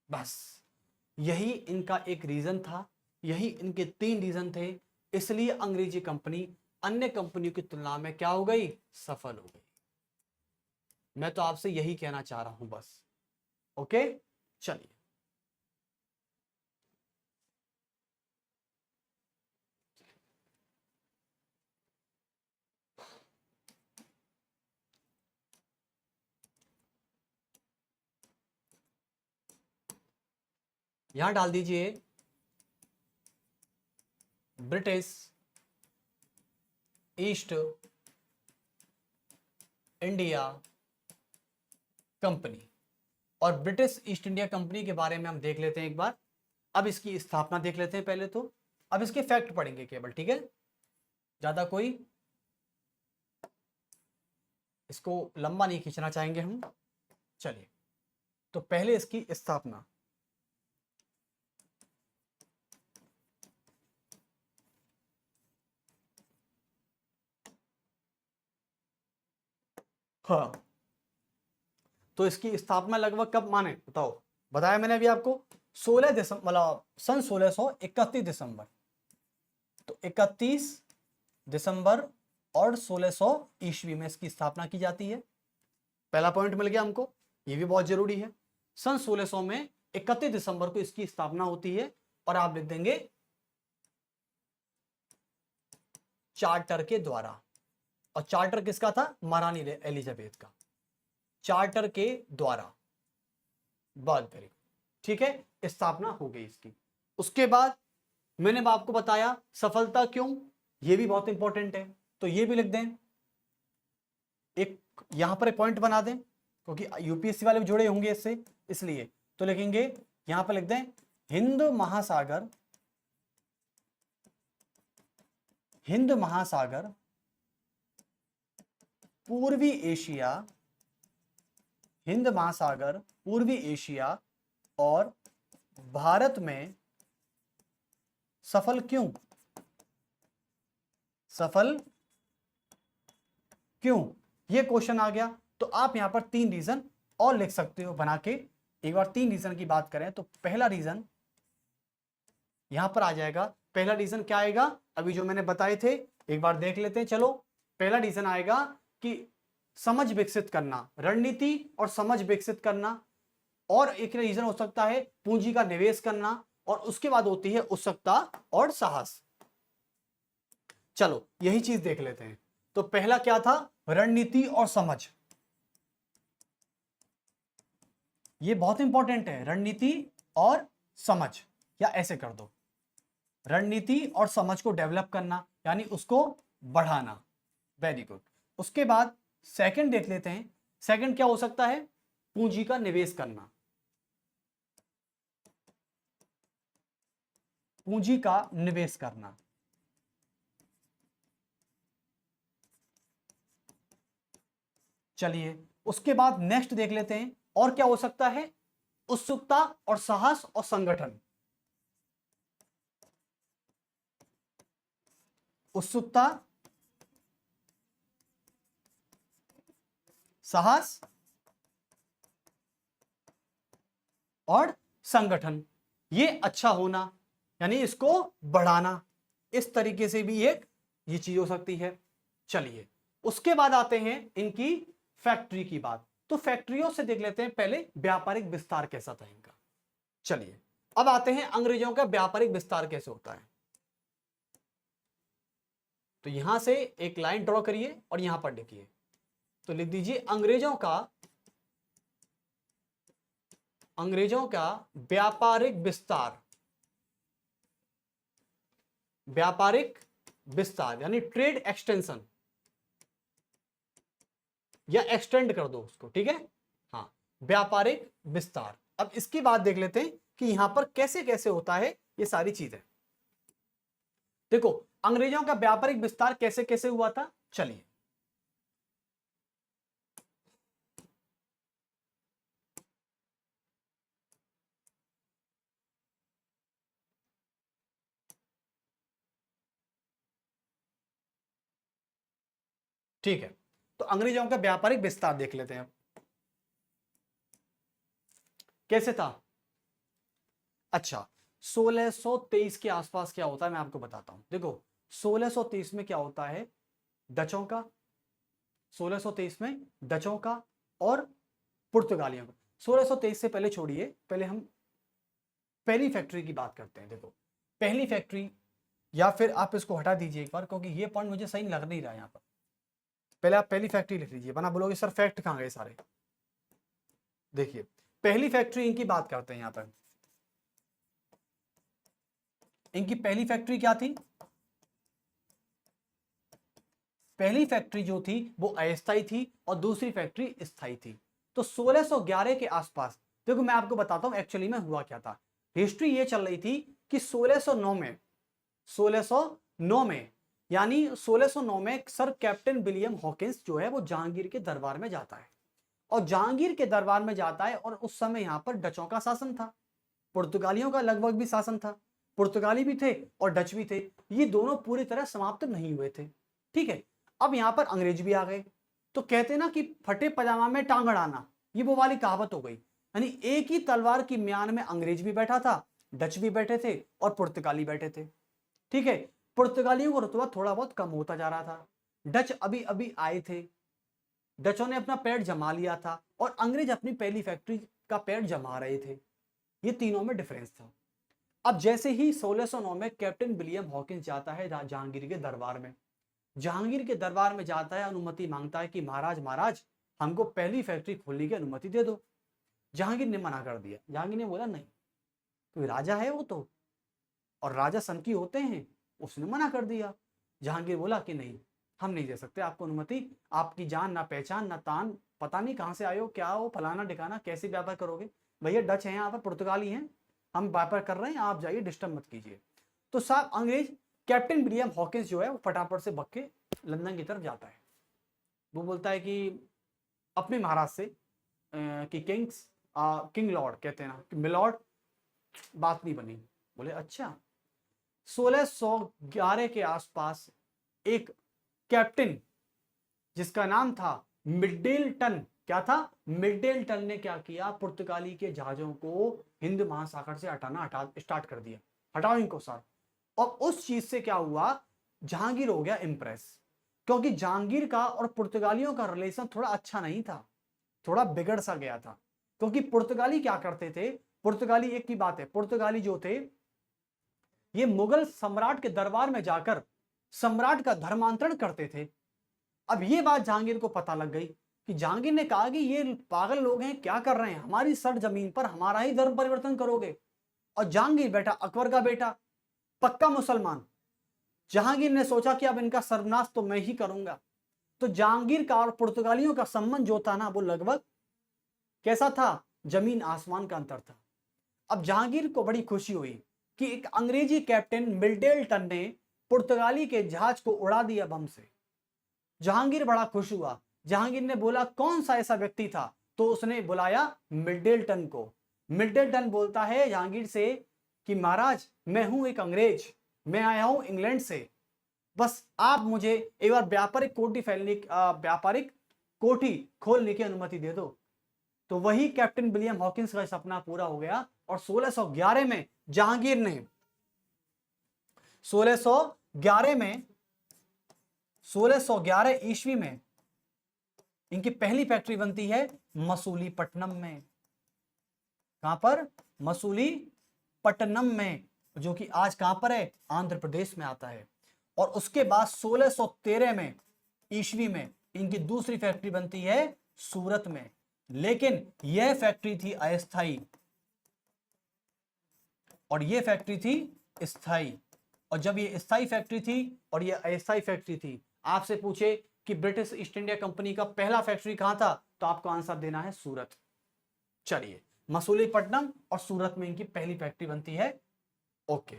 [SPEAKER 1] बस यही इनका एक रीजन था, यही इनके 3 रीजन थे। इसलिए अंग्रेजी कंपनी अन्य कंपनियों की तुलना में क्या हो गई, सफल हो गई। मैं तो आपसे यही कहना चाह रहा हूं बस। ओके, चलिए यहां डाल दीजिए ब्रिटिश ईस्ट इंडिया कंपनी। और ब्रिटिश ईस्ट इंडिया कंपनी के बारे में हम देख लेते हैं एक बार। अब इसकी स्थापना देख लेते हैं पहले तो, अब इसके फैक्ट पढ़ेंगे केवल, ठीक है, ज्यादा कोई इसको लंबा नहीं खींचना चाहेंगे हम। चलिए, तो पहले इसकी स्थापना, हाँ, तो इसकी स्थापना लगभग कब माने बताओ, बताया मैंने अभी आपको 16 दिसंबर, मतलब सन 1631 दिसंबर। तो 31 दिसंबर और 1600 ईस्वी में इसकी स्थापना की जाती है। पहला पॉइंट मिल गया हमको, ये भी बहुत जरूरी है। सन 1600 में 31 दिसंबर को इसकी स्थापना होती है। और आप लिख देंगे चार्टर के द्वारा। और चार्टर किसका था, महारानी एलिजाबेथ का, चार्टर के द्वारा। बहुत वेरी गुड, ठीक है, स्थापना हो गई इसकी। उसके बाद मैंने आपको बताया सफलता क्यों, ये भी बहुत इंपॉर्टेंट है, तो ये भी लिख दें, एक यहां पर एक पॉइंट बना दें, क्योंकि यूपीएससी वाले भी जुड़े होंगे इससे, इसलिए तो लिखेंगे यहां पर लिख दें हिंद महासागर, हिंद महासागर, पूर्वी एशिया, हिंद महासागर, पूर्वी एशिया और भारत में सफल क्यों, सफल क्यों, ये क्वेश्चन आ गया। तो आप यहां पर 3 रीजन और लिख सकते हो बना के। एक बार 3 रीजन की बात करें तो पहला रीजन यहां पर आ जाएगा। पहला रीजन क्या आएगा, अभी जो मैंने बताए थे एक बार देख लेते हैं। चलो, पहला रीजन आएगा कि समझ विकसित करना, रणनीति और समझ विकसित करना। और एक रीजन हो सकता है पूंजी का निवेश करना। और उसके बाद होती है उत्सुकता और साहस। चलो यही चीज देख लेते हैं। तो पहला क्या था, रणनीति और समझ। ये बहुत इंपॉर्टेंट है, रणनीति और समझ, या ऐसे कर दो, रणनीति और समझ को डेवलप करना यानी उसको बढ़ाना। Very good. उसके बाद सेकंड देख लेते हैं। सेकंड क्या हो सकता है? पूंजी का निवेश करना, पूंजी का निवेश करना। चलिए उसके बाद नेक्स्ट देख लेते हैं, और क्या हो सकता है? उत्सुकता और साहस और संगठन। उत्सुकता, साहस और संगठन, ये अच्छा होना यानी इसको बढ़ाना, इस तरीके से भी एक ये चीज हो सकती है। चलिए उसके बाद आते हैं इनकी फैक्ट्री की बात। तो फैक्ट्रियों से देख लेते हैं पहले व्यापारिक विस्तार कैसा था इनका। चलिए अब आते हैं अंग्रेजों का व्यापारिक विस्तार कैसे होता है। तो यहां से एक लाइन ड्रॉ करिए और यहां पर लिखिए। तो लिख दीजिए अंग्रेजों का व्यापारिक विस्तार, व्यापारिक विस्तार यानी ट्रेड एक्सटेंशन, या एक्सटेंड कर दो उसको, ठीक है। हाँ, व्यापारिक विस्तार। अब इसकी बात देख लेते हैं कि यहां पर कैसे कैसे होता है ये सारी चीजें। देखो अंग्रेजों का व्यापारिक विस्तार कैसे कैसे हुआ था, चलिए। ठीक है, तो अंग्रेजों का व्यापारिक विस्तार देख लेते हैं कैसे था। अच्छा, 1623 के आसपास क्या होता है मैं आपको बताता हूं। देखो 1623 में क्या होता है, डचों का, 1623 में डचों का और पुर्तगालियों का। 1623 से पहले छोड़िए, पहले हम पहली फैक्ट्री की बात करते हैं। देखो पहली फैक्ट्री, या फिर आप इसको हटा दीजिए एक बार, क्योंकि ये पॉइंट मुझे सही लग नहीं रहा यहां पर। पहले आप पहली फैक्ट्री लिख लीजिए, वरना बोलोगे सर फैक्ट कहां गए सारे। देखिए पहली फैक्ट्री इनकी बात करते हैं यहां पर। इनकी पहली फैक्ट्री क्या थी? पहली फैक्ट्री जो थी वो अस्थायी थी और दूसरी फैक्ट्री स्थायी थी। तो 1611 के आसपास, देखो मैं आपको बताता हूं एक्चुअली में हुआ क्या था। हिस्ट्री ये चल रही थी कि 1609 में यानी 1609 में सर कैप्टन विलियम हॉकिंस जो है वो जहांगीर के दरबार में जाता है, और जहांगीर के दरबार में जाता है, और उस समय यहां पर डचों का शासन था, पुर्तगालियों का लगभग भी शासन था। पुर्तगाली भी थे और डच भी थे, ये दोनों पूरी तरह समाप्त नहीं हुए थे। ठीक है, अब यहां पर अंग्रेज भी आ गए। तो कहते ना कि फटे पजामा में टांग अड़ाना, ये वो वाली कहावत हो गई। यानी एक ही तलवार की म्यान में अंग्रेज भी बैठा था, डच भी बैठे थे और पुर्तगाली बैठे थे। ठीक है, पुर्तगालियों का रुतबा थोड़ा बहुत कम होता जा रहा था, डच अभी अभी आए थे, डचों ने अपना पैर जमा लिया था और अंग्रेज अपनी पहली फैक्ट्री का पैर जमा रहे थे। ये तीनों में डिफरेंस था। अब जैसे ही 1609 में कैप्टन विलियम हॉकिंस जाता है जहांगीर के दरबार में, जहांगीर के दरबार में जाता है, अनुमति मांगता है कि महाराज महाराज हमको पहली फैक्ट्री खोलने की अनुमति दे दो। जहांगीर ने मना कर दिया। जहांगीर ने बोला नहीं, कोई राजा है वो तो, और राजा सनकी होते हैं, उसने मना कर दिया। जहांगीर बोला कि नहीं, हम नहीं दे सकते आपको अनुमति, आपकी जान ना पहचान ना तान, पता नहीं कहां से आए हो, क्या हो, फलाना ढिकाना, कैसे व्यापार करोगे, भैया डच हैं यहाँ पर, पुर्तगाली हैं, हम व्यापार कर रहे हैं, आप जाइए, डिस्टर्ब मत कीजिए। तो साहब अंग्रेज कैप्टन विलियम हॉकिंस जो है वो फटाफट से भग के लंदन की तरफ जाता है। वो बोलता है कि अपने महाराज से कि किंग लॉर्ड कहते हैं ना कि मिलॉर्ड, बात नहीं बनी। बोले अच्छा। 1611 के आसपास एक कैप्टन जिसका नाम था मिडेल्टन, क्या था? मिडेल्टन ने क्या किया, पुर्तगाली के जहाजों को हिंद महासागर से हटाना स्टार्ट कर दिया, हटाओ इनको सर। और उस चीज से क्या हुआ, जहांगीर हो गया इंप्रेस, क्योंकि जहांगीर का और पुर्तगालियों का रिलेशन थोड़ा अच्छा नहीं था, थोड़ा बिगड़ सा गया था। क्योंकि पुर्तगाली क्या करते थे, पुर्तगाली एक की बात है, पुर्तगाली जो थे ये मुगल सम्राट के दरबार में जाकर सम्राट का धर्मांतरण करते थे। अब ये बात जहांगीर को पता लग गई। कि जहांगीर ने कहा कि ये पागल लोग हैं, क्या कर रहे हैं, हमारी सरजमीन पर हमारा ही धर्म परिवर्तन करोगे। और जहांगीर बेटा, अकबर का बेटा, पक्का मुसलमान, जहांगीर ने सोचा कि अब इनका सर्वनाश तो मैं ही करूंगा। तो जहांगीर का और पुर्तगालियों का संबंध जो था ना, वो लगभग कैसा था, जमीन आसमान का अंतर था। अब जहांगीर को बड़ी खुशी हुई कि एक अंग्रेजी कैप्टन मिडलटन ने पुर्तगाली के जहाज को उड़ा दिया बम से। जहांगीर बड़ा खुश हुआ। जहांगीर ने बोला कौन सा ऐसा व्यक्ति था, तो उसने बुलाया मिडलटन को। मिडलटन बोलता है जहांगीर से कि महाराज, मैं हूं एक अंग्रेज, मैं आया हूं इंग्लैंड से, बस आप मुझे एक बार व्यापारिक कोठी खोलने की अनुमति दे दो। तो वही कैप्टन विलियम हॉकिंस का सपना पूरा हो गया और 1611 में जहांगीर ने 1611 ईस्वी में इनकी पहली फैक्ट्री बनती है मसूलीपट्टनम में। कहां पर, मसूलीपट्टनम में, जो कि आज कहां पर है, आंध्र प्रदेश में आता है। और उसके बाद 1613 में ईस्वी में इनकी दूसरी फैक्ट्री बनती है सूरत में। लेकिन यह फैक्ट्री थी अस्थाई और यह फैक्ट्री थी स्थाई। और जब ये स्थाई फैक्ट्री थी और ये अस्थाई फैक्ट्री थी, आपसे पूछे कि ब्रिटिश ईस्ट इंडिया कंपनी का पहला फैक्ट्री कहां था, तो आपको आंसर देना है सूरत। चलिए, मसूलीपट्टनम और सूरत में इनकी पहली फैक्ट्री बनती है। ओके,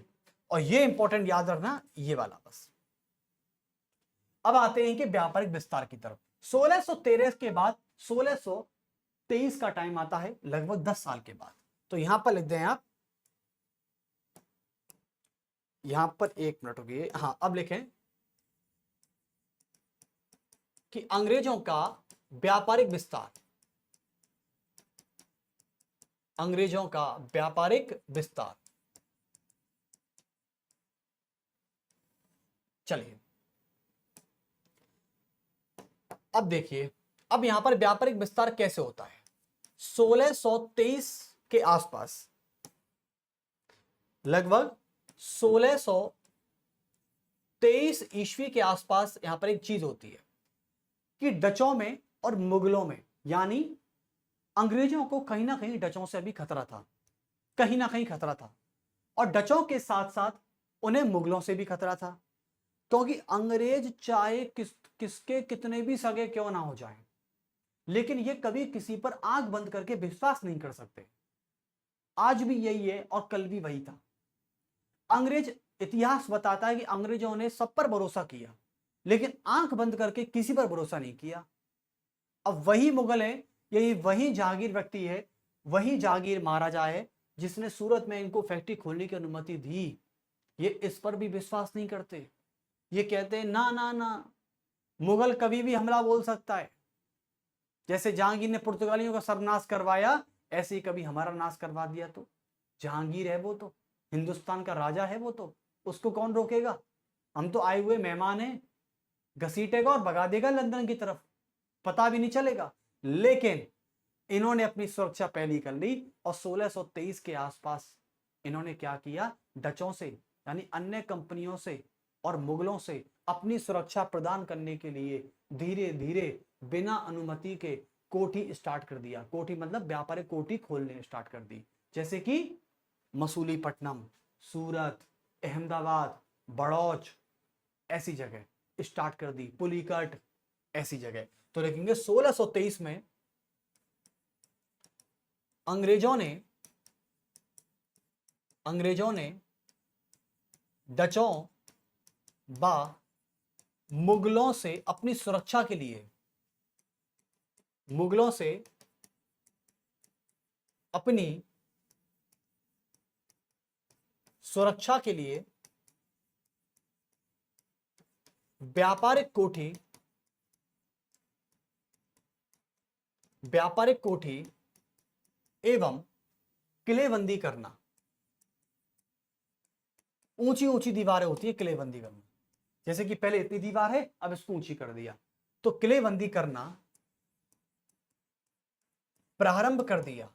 [SPEAKER 1] और ये इंपॉर्टेंट याद रखना, ये वाला बस। अब आते हैं कि व्यापारिक विस्तार की तरफ। 1613 के बाद 1623 का टाइम आता है, लगभग 10 साल के बाद। तो यहां पर लिख दें आप, यहां पर 1 मिनट हो गई, हाँ अब लिखें कि अंग्रेजों का व्यापारिक विस्तार, अंग्रेजों का व्यापारिक विस्तार। चलिए, अब देखिए, अब यहां पर व्यापारिक विस्तार कैसे होता है। 1623 के आसपास, लगभग 1623 ईस्वी के आसपास यहां पर एक चीज होती है कि डचों में और मुगलों में, यानी अंग्रेजों को कहीं ना कहीं डचों से अभी खतरा था, कहीं ना कहीं खतरा था। और डचों के साथ साथ उन्हें मुगलों से भी खतरा था, क्योंकि अंग्रेज चाहे किसके कितने भी सगे क्यों ना हो जाएं, लेकिन ये कभी किसी पर आंख बंद करके विश्वास नहीं कर सकते। आज भी यही है और कल भी वही था। अंग्रेज, इतिहास बताता है कि अंग्रेजों ने सब पर भरोसा किया, लेकिन आंख बंद करके किसी पर भरोसा नहीं किया। अब वही मुगल है, यही वही जहांगीर व्यक्ति है, वही जहांगीर महाराजा है जिसने सूरत में इनको फैक्ट्री खोलने की अनुमति दी। ये इस पर भी विश्वास नहीं करते। ये कहते हैं ना ना ना, मुगल कभी भी हमला बोल सकता है। जैसे जहांगीर ने पुर्तगालियों का सर्वनाश करवाया, ऐसे ही कभी हमारा नाश करवा दिया तो। जहांगीर है वो तो, हिंदुस्तान का राजा है वो तो, उसको कौन रोकेगा। हम तो आए हुए मेहमान हैं, घसीटेगा और भगा देगा लंदन की तरफ, पता भी नहीं चलेगा। लेकिन इन्होंने अपनी सुरक्षा पहली कर ली और 1623 के आसपास इन्होंने क्या किया, डचों से यानी अन्य कंपनियों से और मुगलों से अपनी सुरक्षा प्रदान करने के लिए धीरे धीरे बिना अनुमति के कोठी स्टार्ट कर दिया। कोठी मतलब व्यापारिक कोठी खोलने स्टार्ट कर दी, जैसे कि मसूलीपट्टनम, सूरत, अहमदाबाद, बड़ौच, ऐसी जगह स्टार्ट कर दी, पुलिकट, ऐसी जगह। तो देखेंगे 1623 में अंग्रेजों ने डचों व मुगलों से अपनी सुरक्षा के लिए, मुगलों से अपनी सुरक्षा के लिए व्यापारिक कोठी एवं किलेबंदी करना। ऊंची ऊंची दीवारें होती है, किलेबंदी करना, जैसे कि पहले इतनी दीवार है, अब इसको ऊंची कर दिया, तो किलेबंदी करना प्रारंभ कर दिया।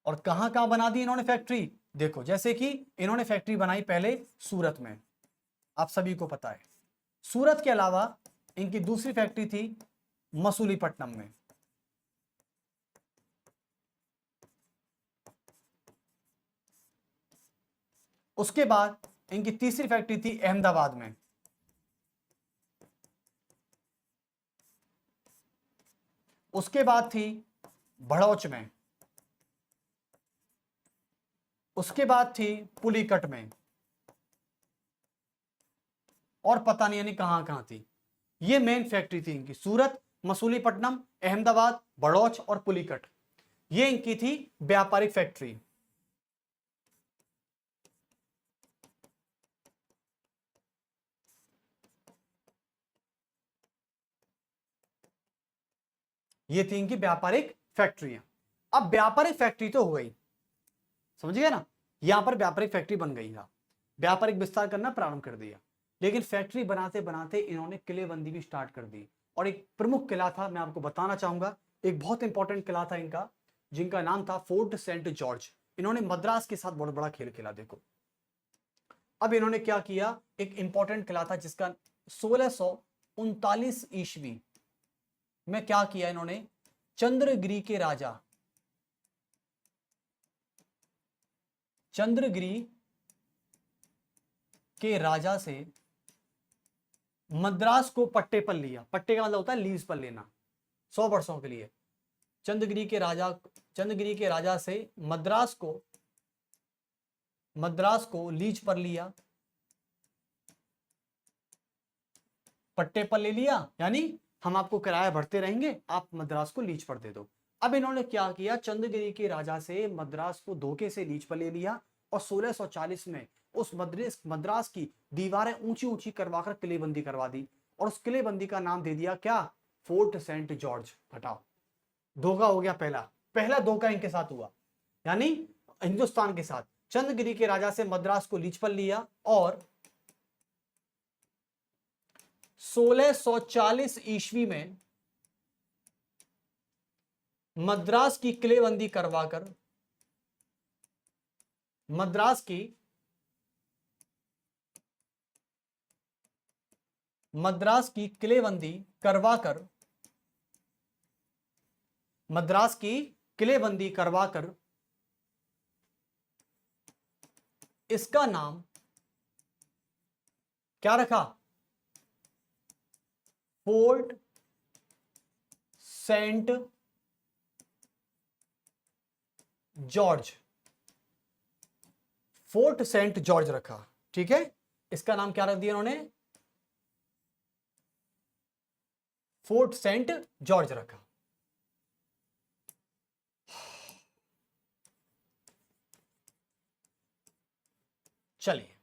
[SPEAKER 1] और कहां कहां बना दी इन्होंने फैक्ट्री, देखो, जैसे कि इन्होंने फैक्ट्री बनाई पहले सूरत में, आप सभी को पता है। सूरत के अलावा इनकी दूसरी फैक्ट्री थी मसूलीपट्टनम में। उसके बाद इनकी तीसरी फैक्ट्री थी अहमदाबाद में। उसके बाद थी भड़ौच में। उसके बाद थी पुलीकट में, और पता नहीं यानी कहां कहां थी। ये मेन फैक्ट्री थी इनकी, सूरत, मसूलीपट्टनम, अहमदाबाद, बड़ौच और पुलीकट। ये इनकी थी व्यापारिक फैक्ट्री। ये थी इनकी व्यापारिक फैक्ट्रियां। अब व्यापारिक फैक्ट्री तो हो गई, समझ गए ना, यहां पर व्यापारिक फैक्ट्री बन गई है, व्यापारिक विस्तार करना प्रारंभ कर दिया। लेकिन फैक्ट्री बनाते बनाते इन्होंने किलेबंदी भी स्टार्ट कर दी। और एक प्रमुख किला था, मैं आपको बताना चाहूंगा, एक बहुत इंपॉर्टेंट किला था इनका, जिनका नाम था फोर्ट सेंट जॉर्ज। इन्होंने मद्रास के साथ बहुत बड़ा खेल खेला। देखो अब इन्होंने क्या किया, एक इंपॉर्टेंट किला था जिसका 1639 ईस्वी में क्या किया इन्होंने, चंद्रगिरी के राजा, चंद्रगिरी के राजा से मद्रास को पट्टे पर लिया। पट्टे का मतलब होता है लीज पर लेना, 100 वर्षों के लिए। चंद्रगिरी के राजा से मद्रास को लीज पर लिया, पट्टे पर ले लिया, यानी हम आपको किराया भरते रहेंगे, आप मद्रास को लीज पर दे दो। अब इन्होंने क्या किया, चंद्रगिरी के राजा से मद्रास को धोखे से लीज पर ले लिया और 1640 में उस मद्रास की दीवारें ऊंची ऊंची करवाकर किलेबंदी करवा दी। और उस किलेबंदी का नाम दे दिया क्या, फोर्ट सेंट जॉर्ज। हटाओ, धोखा हो गया, पहला धोखा इनके साथ हुआ, यानी हिंदुस्तान के साथ। चंद्रगिरी के राजा से मद्रास को लीज पर लिया और 1640 ईस्वी में मद्रास की किलेबंदी करवाकर, मद्रास की किलेबंदी करवाकर इसका नाम क्या रखा, Fort Saint George. Fort Saint George रखा, ठीक है। इसका नाम क्या रख दिया उन्होंने, फोर्ट सेंट जॉर्ज रखा। चलिए,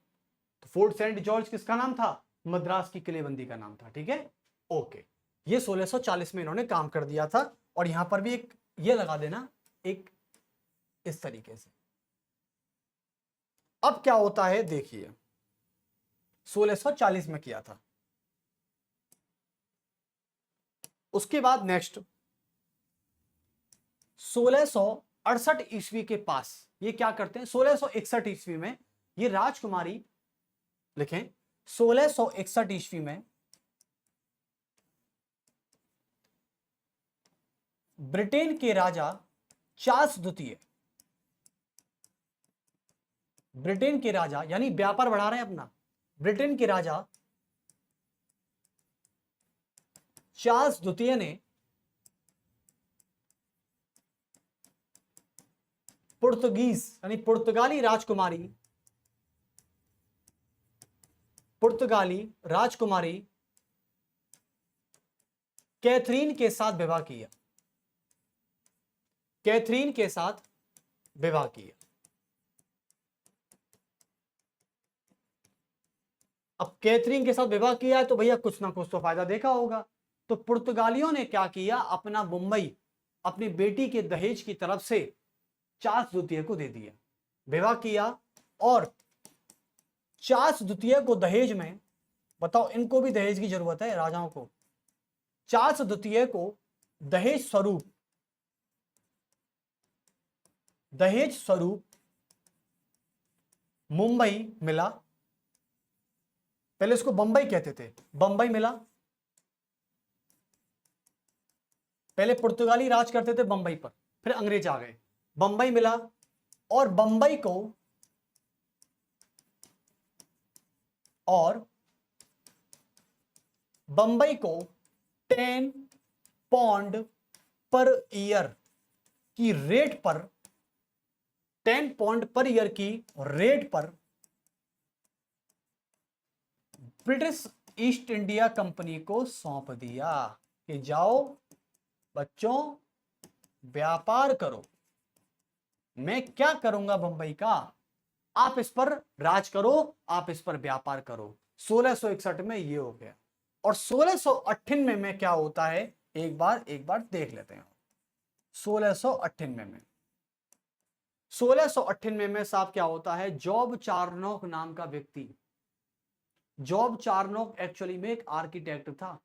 [SPEAKER 1] तो फोर्ट सेंट जॉर्ज किसका नाम था, मद्रास की किलेबंदी का नाम था, ठीक है, ओके। ये 1640 में इन्होंने काम कर दिया था। और यहां पर भी एक ये लगा देना, एक इस तरीके से। अब क्या होता है देखिए, 1640 में किया था। उसके बाद नेक्स्ट 1668 ईस्वी के पास ये क्या करते हैं, 1661 ईस्वी में ये राजकुमारी, लिखें 1661 ईस्वी में ब्रिटेन के राजा चार्ल्स द्वितीय, ब्रिटेन के राजा यानी व्यापार बढ़ा रहे हैं अपना, ब्रिटेन के राजा चार्ल्स द्वितीय ने पुर्तगाली राजकुमारी कैथरीन के साथ विवाह किया, अब कैथरीन के साथ विवाह किया है तो भैया कुछ ना कुछ तो फायदा देखा होगा। तो पुर्तगालियों ने क्या किया, अपना मुंबई अपनी बेटी के दहेज की तरफ से चार्ल्स द्वितीय को दे दिया, विवाह किया। और चार्ल्स द्वितीय को दहेज में, बताओ इनको भी दहेज की जरूरत है राजाओं को, चार्ल्स द्वितीय को दहेज स्वरूप मुंबई मिला पहले इसको बंबई कहते थे, बंबई मिला, पहले पुर्तगाली राज करते थे बंबई पर, फिर अंग्रेज आ गए, बंबई मिला, और बंबई को 10 पौंड पर ईयर की रेट पर, 10 पौंड पर ईयर की रेट पर ब्रिटिश ईस्ट इंडिया कंपनी को सौंप दिया कि जाओ बच्चों व्यापार करो, मैं क्या करूंगा बंबई का, आप इस पर राज करो, आप इस पर व्यापार करो। 1661 में ये हो गया। और 1698 में क्या होता है, एक बार देख लेते हैं। 1698 में साहब क्या होता है, जॉब चार्नोक नाम का व्यक्ति, जॉब चार्नोक एक्चुअली में एक आर्किटेक्ट था,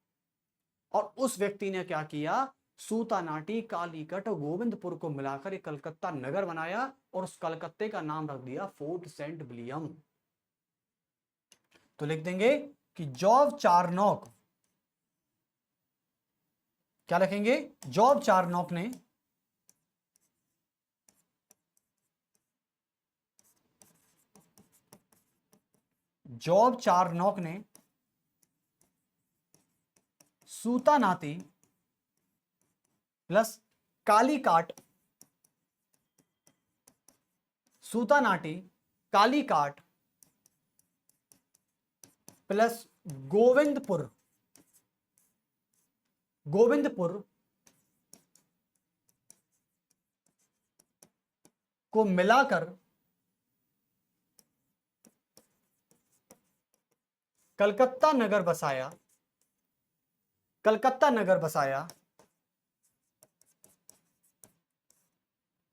[SPEAKER 1] और उस व्यक्ति ने क्या किया, सूतानाटी, कालीकट और गोविंदपुर को मिलाकर एक कलकत्ता नगर बनाया, और उस कलकत्ते का नाम रख दिया फोर्ट सेंट विलियम। तो लिख देंगे कि जॉब चार्नोक, क्या लिखेंगे, जॉब चार्नोक ने सूतानाती प्लस कालीकाट, सूतानाटी कालीकाट प्लस गोविंदपुर को मिलाकर कलकत्ता नगर बसाया,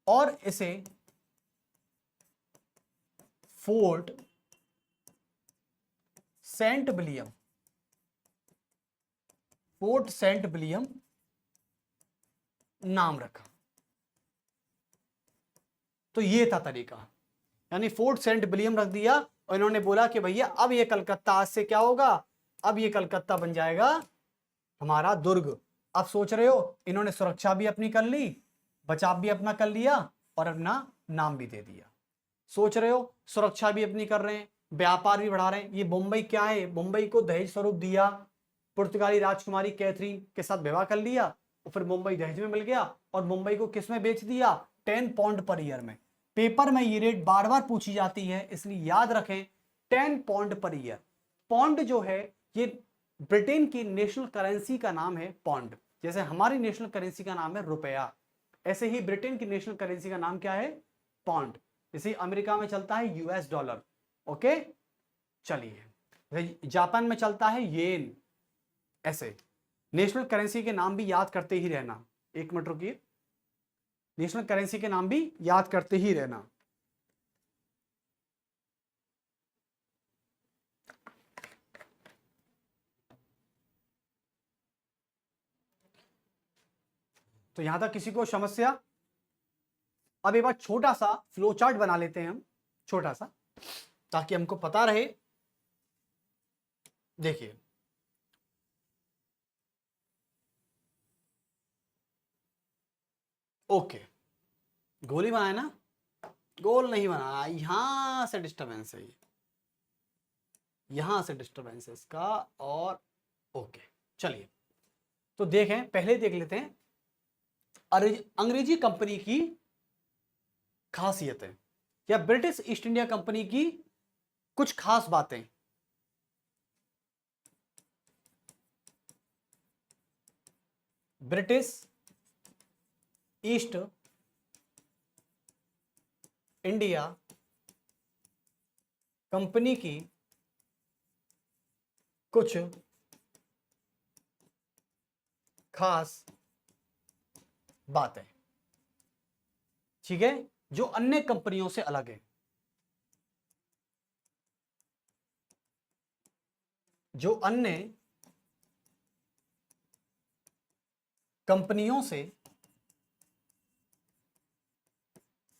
[SPEAKER 1] और इसे फोर्ट सेंट विलियम नाम रखा। तो ये था तरीका, यानी फोर्ट सेंट विलियम रख दिया, और इन्होंने बोला कि भैया अब ये कलकत्ता आज से क्या होगा, अब ये कलकत्ता बन जाएगा हमारा दुर्ग। अब सोच रहे हो, इन्होंने सुरक्षा भी अपनी कर ली, बचाव भी अपना कर लिया, और अपना नाम भी दे दिया। सोच रहे हो, सुरक्षा भी अपनी कर रहे हैं, व्यापार भी बढ़ा रहे हैं। ये मुंबई क्या है, मुंबई को दहेज स्वरूप दिया, पुर्तगाली राजकुमारी कैथरीन के साथ विवाह कर लिया, और फिर मुंबई दहेज में मिल गया, और मुंबई को किस में बेच दिया, 10 पौंड पर ईयर में। पेपर में ये रेट बार बार पूछी जाती है, इसलिए याद रखें 10 पौंड पर ईयर। पौंड जो है ये ब्रिटेन की नेशनल करेंसी का नाम है पौंड, जैसे हमारी नेशनल करेंसी का नाम है रुपया, ऐसे ही ब्रिटेन की नेशनल करेंसी का नाम क्या है, पौंड। जैसे अमेरिका में चलता है यूएस डॉलर, ओके। चलिए, जापान में चलता है येन। ऐसे नेशनल करेंसी के नाम भी याद करते ही रहना। एक मिनट रुकिए, नेशनल करेंसी के नाम भी याद करते ही रहना। तो यहां तक किसी को समस्या? अब एक बार छोटा सा फ्लो चार्ट बना लेते हैं हम, छोटा सा, ताकि हमको पता रहे। देखिए, ओके, गोली बनाए ना, गोल नहीं बना, यहां से डिस्टरबेंस है, ये यहां से डिस्टरबेंस है इसका, और ओके। चलिए, तो देखें, पहले देख लेते हैं अंग्रेजी कंपनी की खासियतें, या ब्रिटिश ईस्ट इंडिया कंपनी की कुछ खास बातें। ब्रिटिश ईस्ट इंडिया कंपनी की कुछ खास बातें, ठीक है, जो अन्य कंपनियों से अलग है, जो अन्य कंपनियों से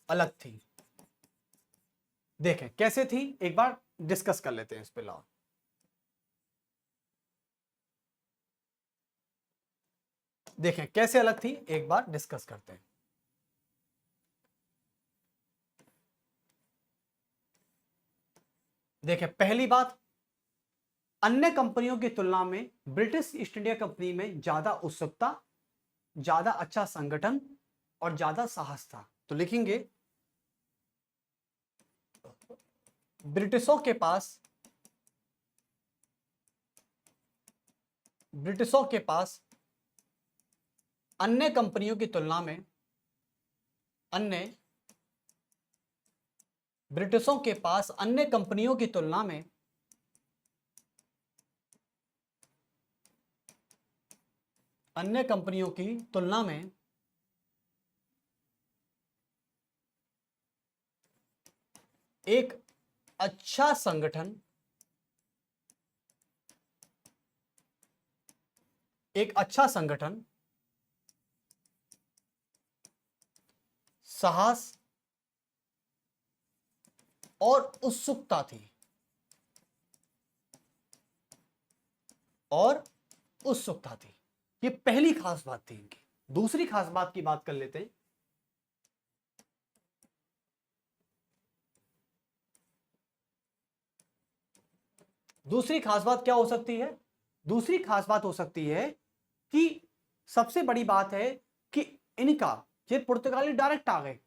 [SPEAKER 1] अलग थी। देखें कैसे थी, एक बार डिस्कस कर लेते हैं इस पे। लाओ, देखें कैसे अलग थी, एक बार डिस्कस करते हैं। देखें पहली बात, अन्य कंपनियों की तुलना में ब्रिटिश ईस्ट इंडिया कंपनी में ज्यादा उत्सुकता, ज्यादा अच्छा संगठन और ज्यादा साहस था। तो लिखेंगे ब्रिटिशों के पास अन्य कंपनियों की तुलना में, ब्रिटिशों के पास अन्य कंपनियों की तुलना में एक अच्छा संगठन, साहस और उत्सुकता थी, ये पहली खास बात थी इनकी। दूसरी खास बात की बात कर लेते हैं। दूसरी खास बात क्या हो सकती है? दूसरी खास बात हो सकती है कि सबसे बड़ी बात है कि इनका, ये पुर्तगाली डायरेक्ट आ गए,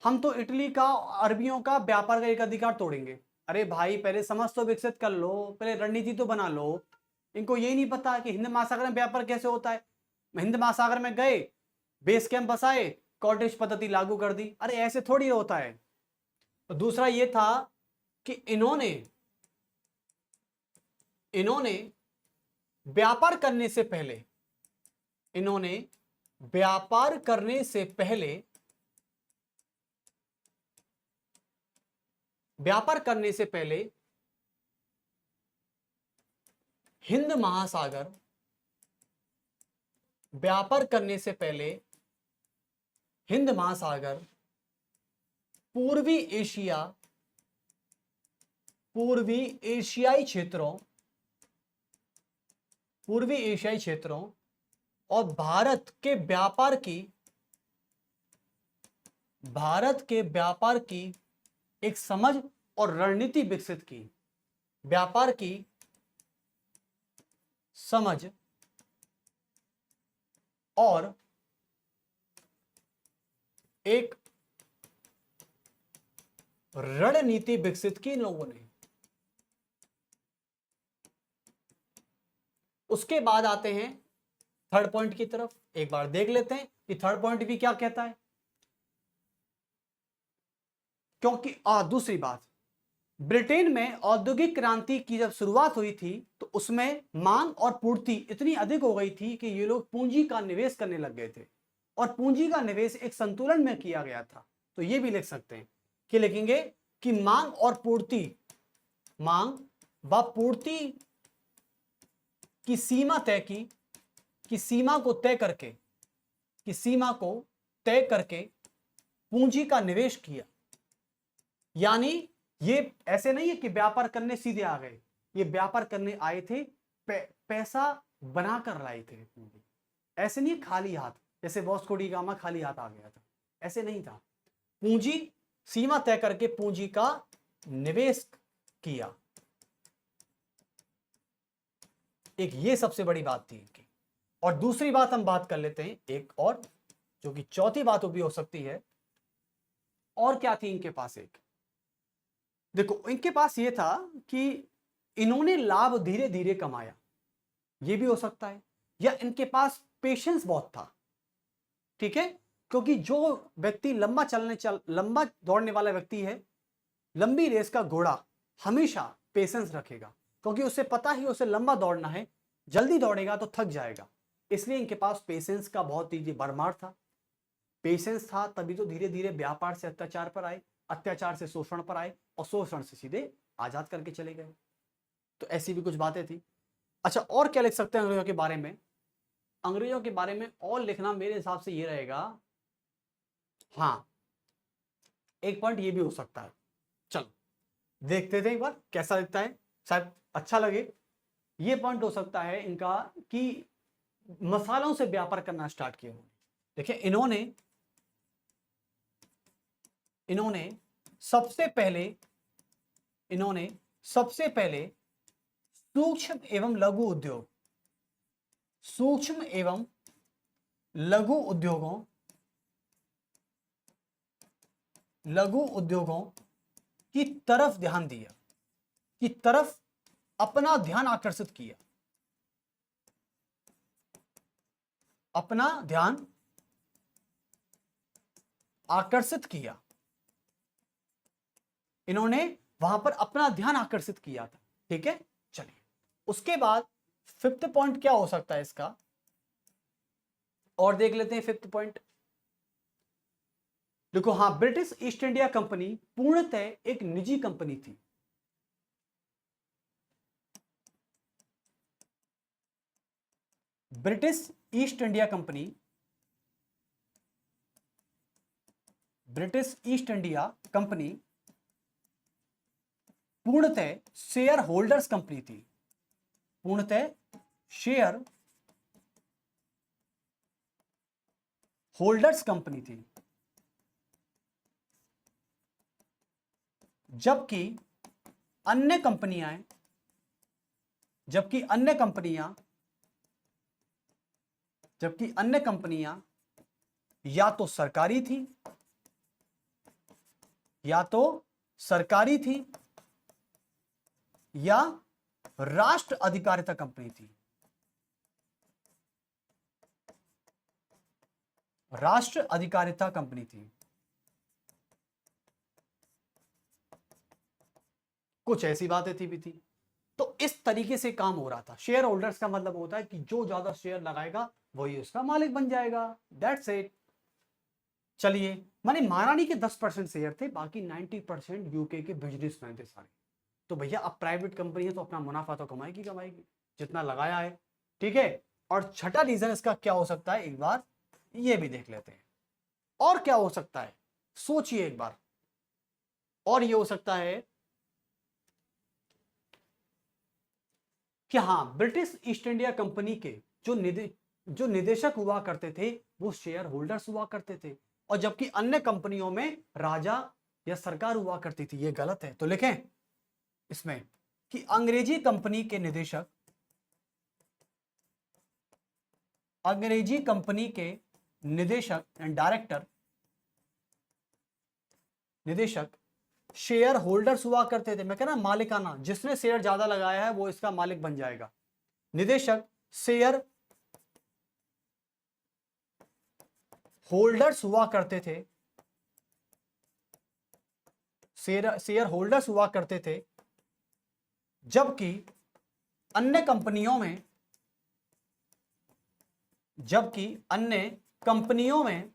[SPEAKER 1] हम तो इटली का, अरबियों का व्यापार का एक अधिकार तोड़ेंगे। अरे भाई पहले समझ तो विकसित कर लो, पहले रणनीति तो बना लो। इनको यही नहीं पता कि हिंद महासागर में व्यापार कैसे होता है। हिंद महासागर में गए, बेस कैंप बसाए, कॉटेज पद्धति लागू कर दी। अरे ऐसे थोड़ी होता है। तो दूसरा ये था कि इन्होंने व्यापार करने से पहले, हिंद महासागर, पूर्वी एशियाई क्षेत्रों और भारत के व्यापार की एक समझ और रणनीति विकसित की। व्यापार की समझ और एक रणनीति विकसित की इन लोगों ने। उसके बाद आते हैं थर्ड पॉइंट की तरफ। एक बार देख लेते हैं कि थर्ड पॉइंट भी क्या कहता है। क्योंकि दूसरी बात, ब्रिटेन में औद्योगिक क्रांति की जब शुरुआत हुई थी तो उसमें मांग और पूर्ति इतनी अधिक हो गई थी कि ये लोग पूंजी का निवेश करने लग गए थे, और पूंजी का निवेश एक संतुलन में किया गया था। तो ये भी लिख सकते हैं कि लिखेंगे कि मांग व पूर्ति की सीमा को तय करके पूंजी का निवेश किया। यानी ये ऐसे नहीं है कि व्यापार करने सीधे आ गए, ये व्यापार करने आए थे, पैसा बनाकर लाए थे पूंजी। ऐसे नहीं खाली हाथ, जैसे वास्को डी गामा खाली हाथ आ गया था, ऐसे नहीं था। पूंजी सीमा तय करके पूंजी का निवेश किया। एक ये सबसे बड़ी बात थी इनकी। और दूसरी बात हम बात कर लेते हैं एक और, जो कि चौथी बात भी हो सकती है। और क्या थी इनके पास? एक देखो, इनके पास ये था कि इन्होंने लाभ धीरे धीरे कमाया, ये भी हो सकता है। या इनके पास पेशेंस बहुत था, ठीक है, क्योंकि जो व्यक्ति लंबा दौड़ने वाला व्यक्ति है, लंबी रेस का घोड़ा हमेशा पेशेंस रखेगा, क्योंकि उसे पता ही उसे लंबा दौड़ना है, जल्दी दौड़ेगा तो थक जाएगा। इसलिए इनके पास पेशेंस का बहुत ही भरमार था। पेशेंस था तभी तो धीरे धीरे व्यापार से अत्याचार पर आए, अत्याचार से शोषण पर आए, और शोषण से सीधे आजाद करके चले गए। तो ऐसी भी कुछ बातें थी। अच्छा, और क्या लिख सकते हैं अंग्रेजों के बारे में? अंग्रेजों के बारे में और लिखना मेरे हिसाब से ये रहेगा, हाँ एक पॉइंट ये भी हो सकता है। चलो देखते थे एक बार कैसा लिखता है, शायद अच्छा लगे। ये पॉइंट हो सकता है इनका कि मसालों से व्यापार करना स्टार्ट किया। देखिए इन्होंने सबसे पहले सूक्ष्म एवं लघु उद्योगों की तरफ ध्यान दिया, की तरफ अपना ध्यान आकर्षित किया, अपना ध्यान आकर्षित किया। इन्होंने वहां पर अपना ध्यान आकर्षित किया था। ठीक है, चलिए उसके बाद फिफ्थ पॉइंट क्या हो सकता है इसका, और देख लेते हैं फिफ्थ पॉइंट। देखो, हाँ, ब्रिटिश ईस्ट इंडिया कंपनी पूर्णतः एक निजी कंपनी थी। ब्रिटिश ईस्ट इंडिया कंपनी पूर्णतः शेयर होल्डर्स कंपनी थी। पूर्णतः शेयर होल्डर्स कंपनी थी, जबकि अन्य कंपनियां या तो सरकारी थी या राष्ट्र अधिकारिता कंपनी थी। राष्ट्र अधिकारिता कंपनी थी। कुछ ऐसी बातें भी थी। तो इस तरीके से काम हो रहा था। शेयर होल्डर्स का मतलब होता है कि जो ज्यादा शेयर लगाएगा वही उसका मालिक बन जाएगा। That's it. चलिए, माने महारानी के 10% शेयर थे, बाकी 90% यूके के बिजनेसमैन थे सारे। तो भैया अब प्राइवेट कंपनी है तो अपना मुनाफा तो कमाएगी जितना लगाया है। ठीक है, और छठा रीजन इसका क्या हो सकता है, एक बार ये भी देख लेते हैं। और क्या हो सकता है, सोचिए एक बार। और ये हो सकता है कि हाँ, ब्रिटिश ईस्ट इंडिया कंपनी के जो निदेशक हुआ करते थे वो शेयर होल्डर्स हुआ करते थे, और जबकि अन्य कंपनियों में राजा या सरकार हुआ करती थी। ये गलत है। तो लिखें इसमें कि अंग्रेजी कंपनी के निदेशक एंड निदेशक शेयर होल्डर्स हुआ करते थे। मैं कह रहा मालिकाना, जिसने शेयर ज्यादा लगाया है वो इसका मालिक बन जाएगा। निदेशक शेयर होल्डर्स हुआ करते थे, शेयर होल्डर्स हुआ करते थे, जबकि अन्य कंपनियों में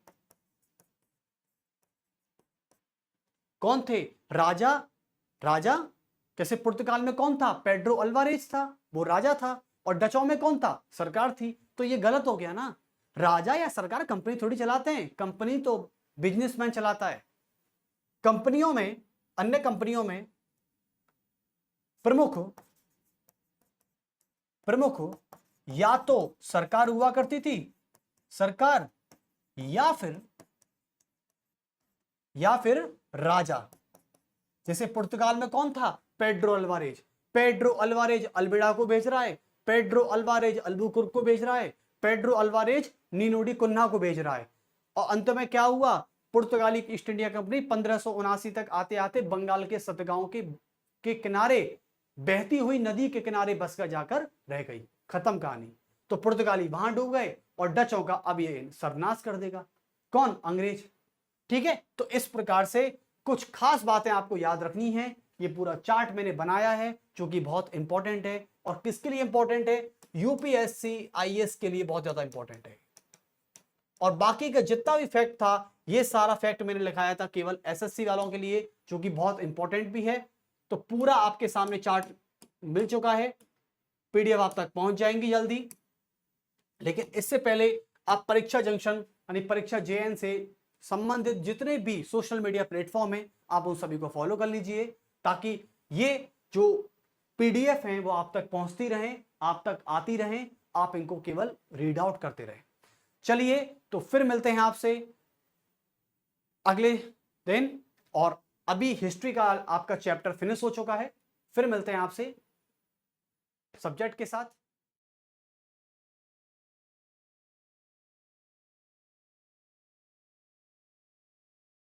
[SPEAKER 1] कौन थे, राजा कैसे पुर्तगाल में कौन था, पेड्रो अल्वारेज था, वो राजा था, और डचों में कौन था, सरकार थी। तो ये गलत हो गया ना। राजा या सरकार कंपनी थोड़ी चलाते हैं, कंपनी तो बिजनेसमैन चलाता है। अन्य कंपनियों में प्रमुख या तो सरकार हुआ करती थी, या फिर राजा। जैसे पुर्तगाल में कौन था, पेड्रो अल्वारेज अल्बिडा को बेच रहा है, पेड्रो अल्वारेज अल्बुकुर्क को बेच रहा है, पेड्रो अल्वारेज नीनोडी कुन्हा को बेच रहा है। और अंत में क्या हुआ, पुर्तगाली ईस्ट इंडिया कंपनी 1579 तक आते आते बंगाल के सतगांव के किनारे, बहती हुई नदी के किनारे बसकर जाकर रह गई। खत्म कहानी। तो पुर्तगाली वहां डूब गए और डचों का अब ये सर्वनाश कर देगा कौन, अंग्रेज। ठीक है, तो इस प्रकार से कुछ खास बातें आपको याद रखनी है। ये पूरा चार्ट मैंने बनाया है जो कि बहुत इंपॉर्टेंट है। और किसके लिए इंपॉर्टेंट है, यूपीएससी आईएएस के लिए बहुत ज्यादा इंपॉर्टेंट है। और बाकी का जितना भी फैक्ट था, ये सारा फैक्ट मैंने लिखाया था केवल एसएससी वालों के लिए, जो कि बहुत इंपॉर्टेंट भी है। तो पूरा आपके सामने चार्ट मिल चुका है, पीडीएफ आप तक पहुंच जाएंगी जल्दी। लेकिन इससे पहले आप परीक्षा जंक्शन यानी परीक्षा जेएन से संबंधित जितने भी सोशल मीडिया प्लेटफॉर्म हैं, आप उन सभी को फॉलो कर लीजिए, ताकि ये जो पीडीएफ हैं वो आप तक पहुंचती रहें, आप तक आती रहें, आप इनको केवल रीड आउट करते रहे। चलिए तो फिर मिलते हैं आपसे अगले दिन, और अभी हिस्ट्री का आपका चैप्टर फिनिश हो चुका है। फिर मिलते हैं आपसे सब्जेक्ट के साथ।